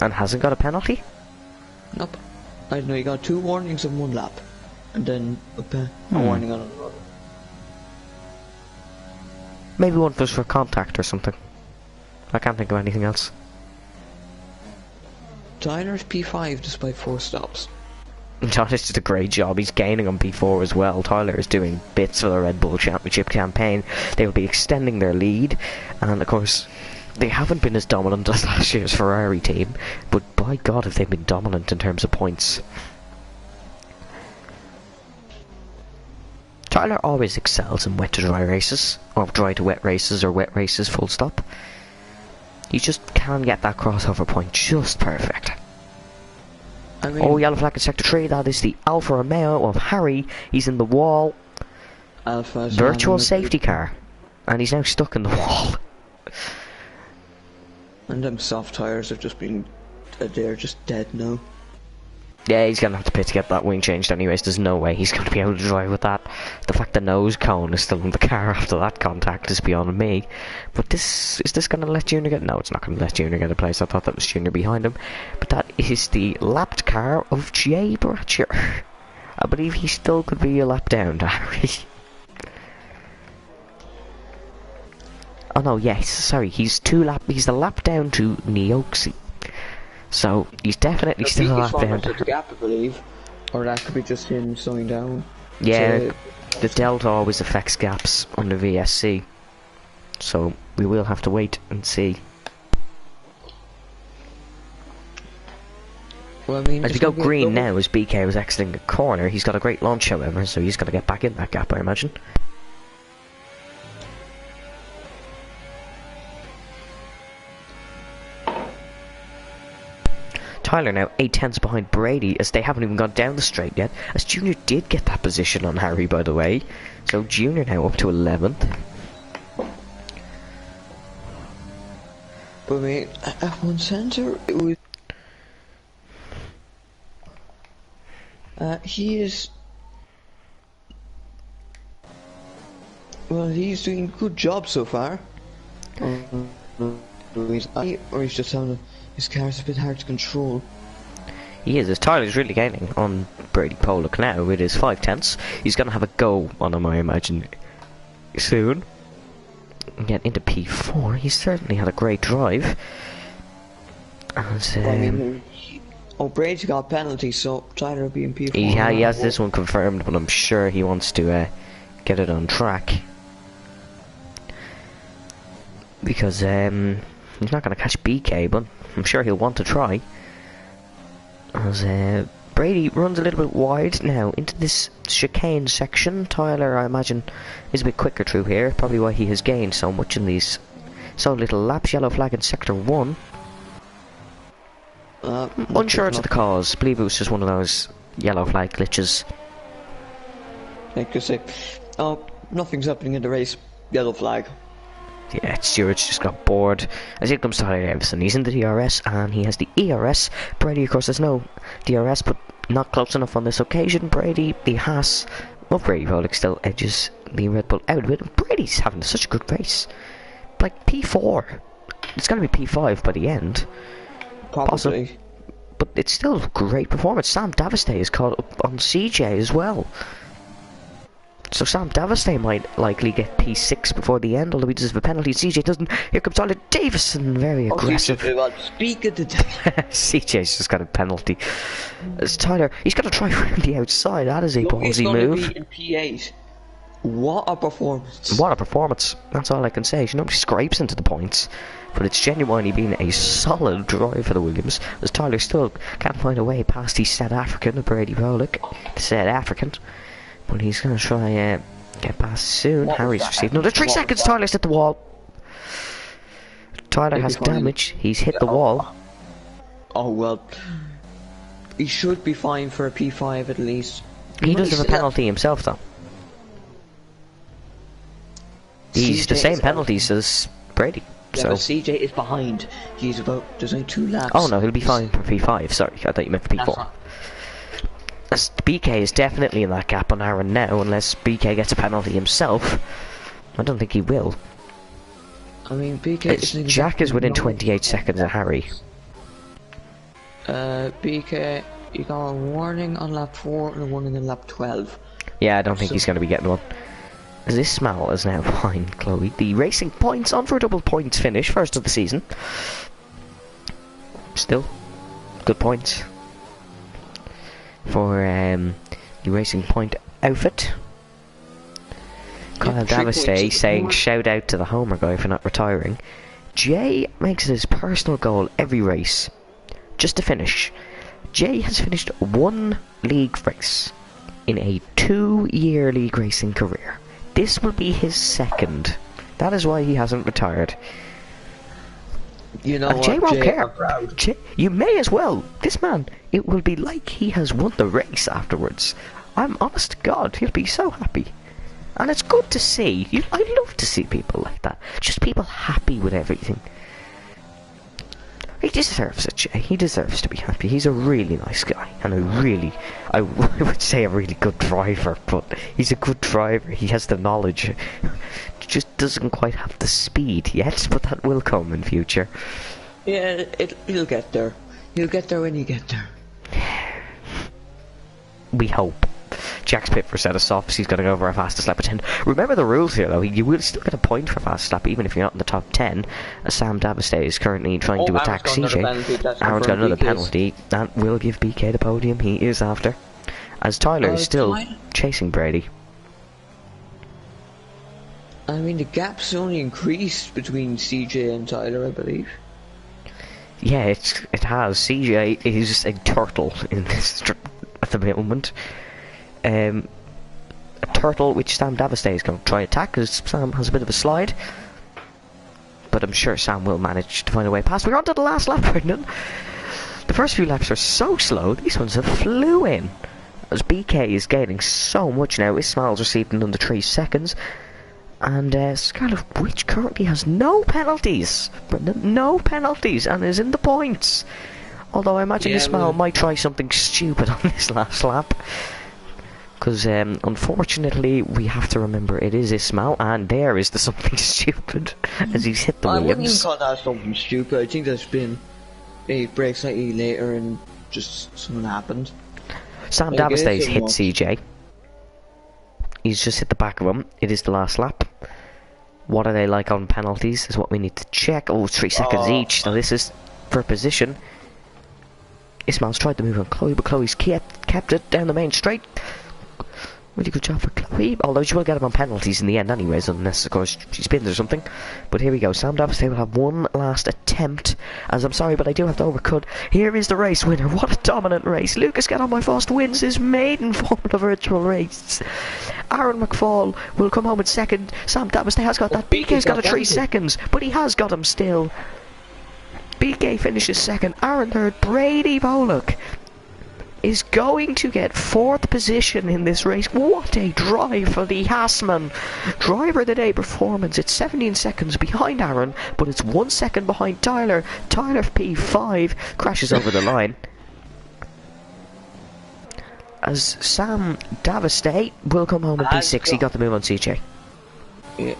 And hasn't got a penalty? Nope. I don't know, he got 2 warnings in 1 lap. And then a warning on another. Maybe one was for contact or something. I can't think of anything else. Tyler's P5 despite 4 stops. Tyler's did a great job. He's gaining on P4 as well. Tyler is doing bits for the Red Bull Championship campaign. They will be extending their lead, and of course they haven't been as dominant as last year's Ferrari team, but by God have they been dominant in terms of points. Tyler always excels in wet to dry races, or dry to wet races, or wet races full stop. He just can get that crossover point just perfect. I mean, Oh, yellow flag in sector 3, that is the Alfa Romeo of Harry. He's in the wall. Alpha Virtual safety car. And he's now stuck in the wall. And them soft tires have just been... they're just dead now. Yeah, he's going to have to pit to get that wing changed anyways. There's no way he's going to be able to drive with that. The fact the nose cone is still in the car after that contact is beyond me. But is this going to let Junior get... No, it's not going to let Junior get a place. I thought that was Junior behind him. But that is the lapped car of Jay Bratcher. I believe he still could be a lap down to Harry. Oh no, yes, sorry. He's the lap down to Neoxy. So he's definitely still a lap down to the gap, I believe. Or that could be just him slowing down. Yeah, the delta always affects gaps on the VSC. So we will have to wait and see. Well, I mean, as we go green now, as BK was exiting the corner, he's got a great launch, however, so he's got to get back in that gap, I imagine. Tyler now 8/10 behind Brady, as they haven't even gone down the straight yet, as Junior did get that position on Harry, by the way. So Junior now up to 11th. But I mean, F1 Center, it was. He is. Well, he's doing a good job so far. Or he's just having his car's a bit hard to control. He is, as Tyler's really gaining on Brady Pollock now with his 5/10. He's going to have a go on him, I imagine, soon. Get into P4. He's certainly had a great drive. And, Brady's got a penalty, so Tyler will be in P4. yeah, he has this one confirmed, but I'm sure he wants to get it on track. Because he's not going to catch BK, but I'm sure he'll want to try. As Brady runs a little bit wide now into this chicane section. Tyler, I imagine, is a bit quicker through here. Probably why he has gained so much in these so little laps. Yellow flag in sector 1. Unsure to the cause. Believe it was just one of those yellow flag glitches. I could say, oh, nothing's happening in the race. Yellow flag. Yeah, Stewart's just got bored. As here comes Tyler Davison. He's in the DRS and he has the ERS. Brady, of course, has no DRS, but not close enough on this occasion. Brady, the Haas of Brady Pollock still edges the Red Bull out of it. Brady's having such a good race. Like P4. It's going to be P5 by the end. Possibly. But it's still a great performance. Sam Daviste is caught up on CJ as well. So Sam Daviste might likely get P6 before the end, although he does have a penalty. CJ doesn't. Here comes Tyler Davison, very aggressive. Speak of the CJ's just got a penalty. As Tyler, he's going to try from the outside. That is a ballsy move. Be in P8. What a performance! What a performance! That's all I can say. Nobody scrapes into the points, but it's genuinely been a solid drive for the Williams. As Tyler still can't find a way past the South African, Brady Pollock, the South African. But he's going to try get past soon. Harry's received another 3 seconds. Tyler's hit the wall. Tyler has damage. He's hit the wall. Oh well. He should be fine for a P5 at least. He does have a penalty himself though. He's the same penalties as Brady. Yeah, so but CJ is behind. He's about. There's only 2 laps. Oh no, he'll be fine for P5. Sorry, I thought you meant for P4. As BK is definitely in that gap on Aaron now, unless BK gets a penalty himself. I don't think he will. I mean, BK. Jack is within 28 seconds of Harry. BK, you got a warning on lap 4 and a warning on lap 12. Yeah, I don't think he's going to be getting one. As this smell is now behind Chloe. The Racing Points on for a double points finish, first of the season. Still, good points for the Racing Point outfit. Kyle Daviste saying shout out to the Homer guy for not retiring. Jay makes it his personal goal every race just to finish. Jay has finished 1 league race in a 2-year league racing career. This will be his 2nd. That is why he hasn't retired. You know and Jay what, won't Jay, care. Jay, you may as well. This man, it will be like he has won the race afterwards. I'm honest to God, he'll be so happy. And it's good to see. I love to see people like that. Just people happy with everything. He deserves it, Jay. He deserves to be happy. He's a really nice guy. And I would say a really good driver, but he's a good driver. He has the knowledge. Just doesn't quite have the speed yet, but that will come in future. Yeah, he'll get there. He'll get there when you get there. We hope. Jack's pit for set of softs. He's going to go over a fastest lap of 10. Remember the rules here, though. You will still get a point for fastest lap, even if you're not in the top 10. As Sam Daviste is currently trying to attack CJ. Aaron's got another penalty. That will give BK the podium. He is after. As Tyler is still chasing Brady. I mean, the gap's only increased between CJ and Tyler, I believe. Yeah, it has. CJ is a turtle in this at the moment. A turtle which Sam Daviste is going to try to attack because Sam has a bit of a slide. But I'm sure Sam will manage to find a way past. We're on to the last lap, Brendan. The first few laps are so slow, these ones have flew in. As BK is gaining so much now, Ismail's received in under 3 seconds. And Scarlet Witch currently has no penalties. Brendan, no penalties, and is in the points. Although I imagine Ismail might try something stupid on this last lap. Because unfortunately we have to remember it is Ismail, and there is the something stupid as he's hit the I Williams. wouldn't even call that something stupid. I think that's been a break slightly later and just something happened. Sam Like, Davista's it hit was. CJ. He's just hit the back of him. It is the last lap. What are they like on penalties is what we need to check. Oh, 3 seconds each. Now this is for position. Ismail's tried to move on Chloe, but Chloe's kept it down the main straight. Really good job for Chloe, although she will get him on penalties in the end anyways, unless of course she spins or something. But here we go, Sam Davistay will have one last attempt, as I'm sorry but I do have to overcut. Here is the race winner. What a dominant race. Lucas Get On My Fast wins his maiden Formula Virtual race. Aaron McFall will come home in second. Sam Davistay has got that. BK's got a 3 seconds, but he has got him still. BK finishes second, Aaron third. Brady Pollock is going to get 4th position in this race. What a drive for the Hassman. Driver of the day performance. It's 17 seconds behind Aaron, but it's 1 second behind Tyler. Tyler P5 crashes over the line. As Sam Davistay will come home in P6. He got the move on CJ. Yeah.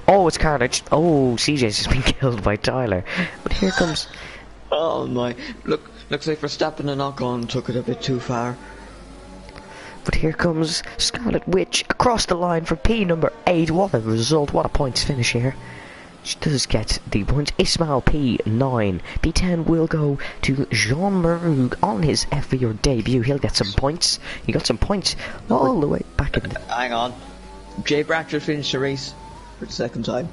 Oh, it's carnage. Oh, CJ's just been killed by Tyler. But here comes... Oh my. Looks like Verstappen and Ocon took it a bit too far. But here comes Scarlet Witch across the line for P number 8. What a result, what a points finish here. She does get the points. Ismail P9. P10 will go to Jean Maroug on his F4 debut. He'll get some points. He got some points all the way back in the... Hang on. Jay Bratcher finished the race for the second time.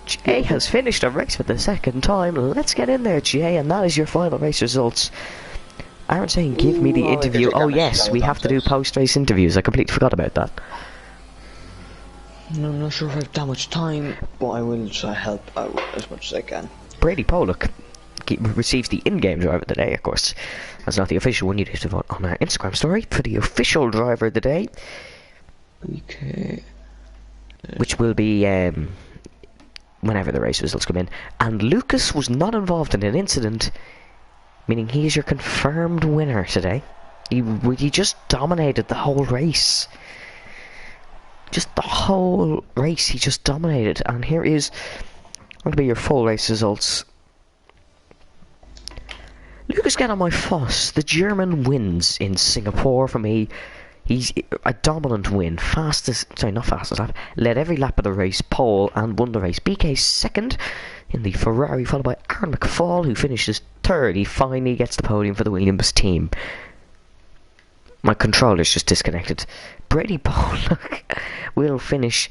Jay has finished a race for the second time. Let's get in there, Jay, and that is your final race results. Aaron saying, give me the interview. Oh yes, we have to do post-race interviews. I completely forgot about that. No, I'm not sure if I have that much time, but I will try to help out as much as I can. Brady Pollock receives the in-game driver of the day, of course. That's not the official one. You have to vote on our Instagram story for the official driver of the day. Okay. Which will be... whenever the race results come in. And Lucas was not involved in an incident, meaning he is your confirmed winner today. He just dominated the whole race. Just the whole race, he just dominated. And here is going to be your full race results. Lucas Get On My Foss, the German, wins in Singapore for me. He's a dominant win, not fastest lap, led every lap of the race, pole, and won the race. BK second in the Ferrari, followed by Aaron McFall, who finishes third. He finally gets the podium for the Williams team. My controller's just disconnected. Brady Pollock will finish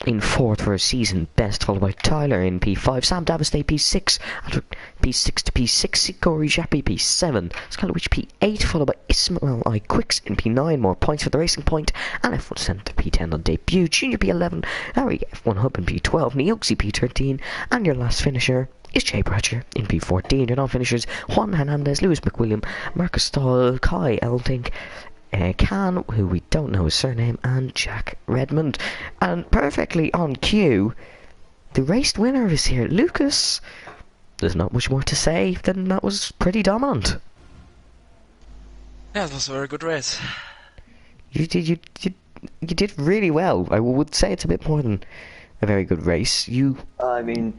in 4th for a season best, followed by Tyler in P5, Sam Davistay P6, after P6 to P6, Corey Jappi P7, Scarlet Witch P8, followed by Ismail I Quicks in P9, more points for the Racing Point, and F1 sent to P10 on debut, Junior P11, Harry F1 Hub in P12, Neoxy P13, and your last finisher is Jay Bratcher in P14. Your non-finishers, Juan Hernandez, Lewis McWilliam, Marcus Stahl, Kai Eltink, Can, who we don't know his surname, and Jack Redmond. And perfectly on cue, the race winner is here. Lucas, there's not much more to say than that was pretty dominant. Yeah, it was a very good race. You did really well. I would say it's a bit more than a very good race. I mean,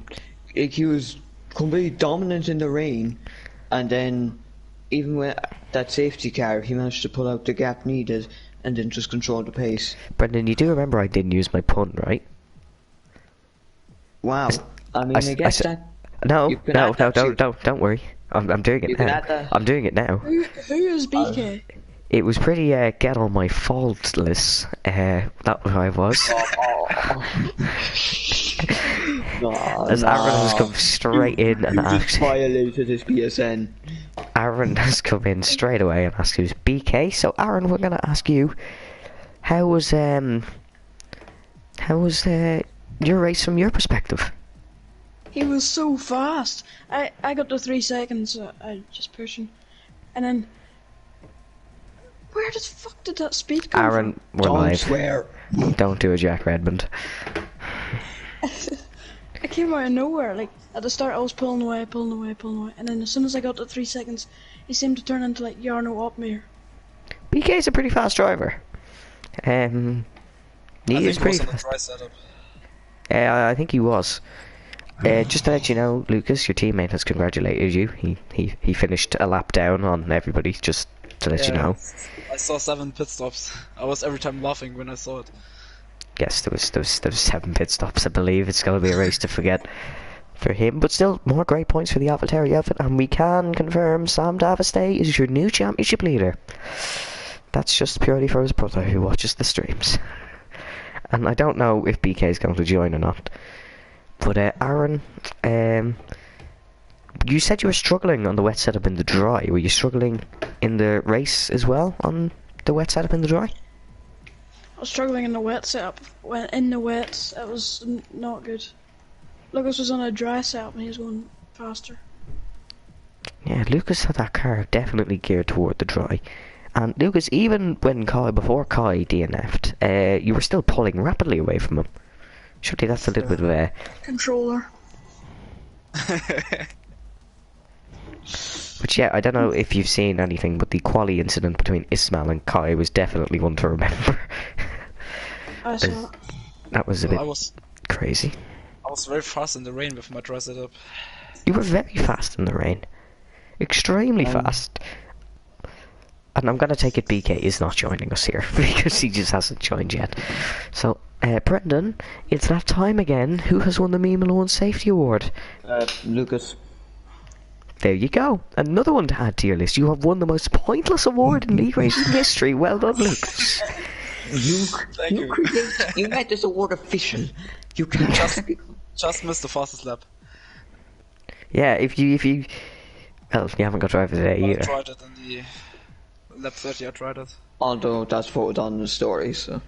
he was completely dominant in the rain, and then even with that safety car, he managed to pull out the gap needed and then just control the pace. Brendan, you do remember I didn't use my pun, right? Wow. I mean, I guess that... No, don't worry. I'm doing it now. I'm doing it now. Who is BK? It was pretty Get On My faultless. That was I was. As Aaron has come straight in and asked... violated his PSN. Aaron has come in straight away and asked who's BK. So Aaron, we're gonna ask you, how was your race from your perspective? He was so fast. I got the 3 seconds. I just pushing, and then Where the fuck did that speed come Aaron, we're Don't live. swear. Don't do a Jack Redmond. from? I came out of nowhere. Like at the start, I was pulling away, and then as soon as I got to 3 seconds, he seemed to turn into like Jarno Opmeer. BK's a pretty fast driver. He I is think pretty it was on the fast. dry setup. I think he was. Just to let you know, Lucas, your teammate has congratulated you. He finished a lap down on everybody, just to let you know. I saw 7 pit stops. I was every time laughing when I saw it. Yes, there was 7 pit stops, I believe. It's going to be a race to forget for him. But still, more great points for the AlphaTauri outfit. And we can confirm Sam Davistay is your new championship leader. That's just purely for his brother who watches the streams. And I don't know if BK is going to join or not. But Aaron, you said you were struggling on the wet setup in the dry. Were you struggling in the race as well on the wet setup in the dry? I was struggling in the wet setup. When in the wet, it was not good. Lucas was on a dry setup and he was going faster. Yeah, Lucas had that car definitely geared toward the dry. And Lucas, even when before Kai DNF'd, you were still pulling rapidly away from him. Surely that's a little bit of a... Controller. But yeah, I don't know if you've seen anything, but the quali incident between Ismail and Kai was definitely one to remember. I saw it. That was a bit I was crazy. very fast in the rain with my dry setup. You were very fast in the rain. Extremely fast. And I'm gonna take it BK is not joining us here, because he just hasn't joined yet. So, Brendan, it's that time again. Who has won the Me Malone Safety Award? Lucas. There you go. Another one to add to your list. You have won the most pointless award in league racing history. Well done, Lucas. You made this award official. You can't Just missed the fastest lap. Yeah, if you well, you haven't got driver today I either. tried it in the lap 30. I tried it. Although that's photoed on the story, so.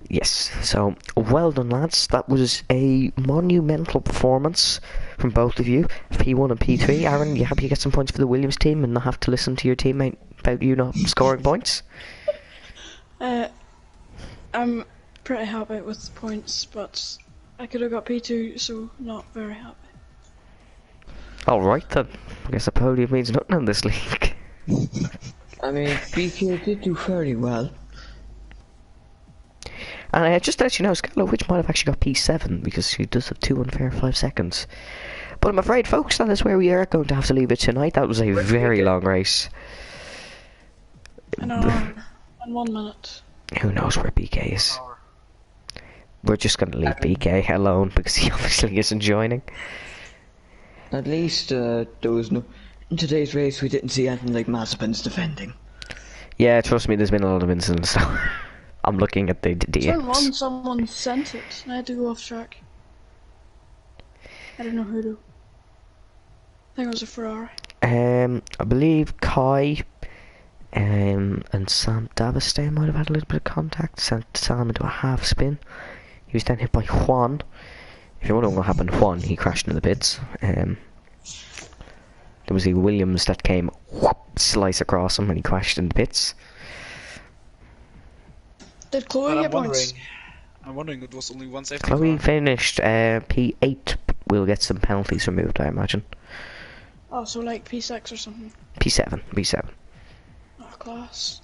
Yes, so well done, lads. That was a monumental performance from both of you, P1 and P3. Aaron, you happy to get some points for the Williams team and not have to listen to your teammate about you not scoring points? I'm pretty happy with the points, but I could have got P2, so not very happy. Alright then, I guess a podium means nothing in this league. I mean, BK did do fairly well. And just to let you know, Skylar might have actually got P7 because she does have 2 unfair 5 seconds. But I'm afraid, folks, that is where we are going to have to leave it tonight. That was a very long race. An hour and 1 minute. Who knows where BK is? We're just going to leave BK alone because he obviously isn't joining. At least there was no. In today's race, we didn't see anything like Mazepin's defending. Yeah, trust me, there's been a lot of incidents. So I'm looking at the Turn 1, DMs. someone sent it, and I had to go off track. I don't know who to. I think it was a Ferrari. I believe Kai and Sam Davistay might have had a little bit of contact. Sent Sam into a half spin. He was then hit by Juan. If you're wondering what happened to Juan, he crashed into the pits. There was a Williams that came slice across him and he crashed in the pits. Did Chloe But get points? I'm wondering, it was only one safety Chloe car. finished P8. We'll get some penalties removed, I imagine. Oh, so like P6 or something. P7. Oh, class.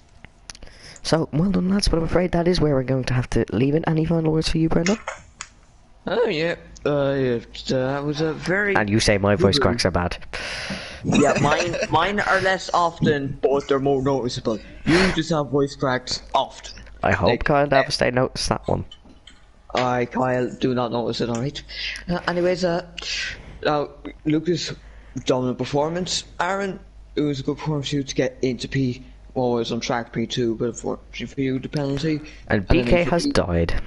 So, well done, lads, but I'm afraid that is where we're going to have to leave it. Any final words for you, Brendan? Oh yeah, that was a very. And you say my voice cracks are bad. Yeah, mine are less often, but they're more noticeable. You just have voice cracks often. I hope Like, Kyle Davistay noticed that one. I, Kyle, do not notice it, alright? Anyways, now, Lucas, dominant performance. Aaron, it was a good performance for you to get into P. Well, I was on track P2, but unfortunately for you, the penalty. And then BK for has me- died.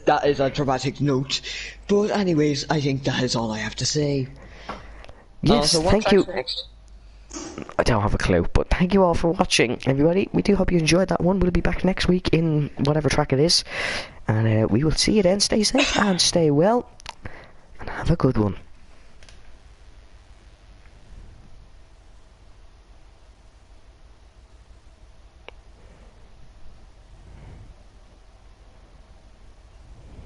That is a dramatic note. But anyways, I think that is all I have to say. Yes, So what thank you. track's next? I don't have a clue, but thank you all for watching, everybody. We do hope you enjoyed that one. We'll be back next week in whatever track it is. And we will see you then. Stay safe and stay well. And have a good one.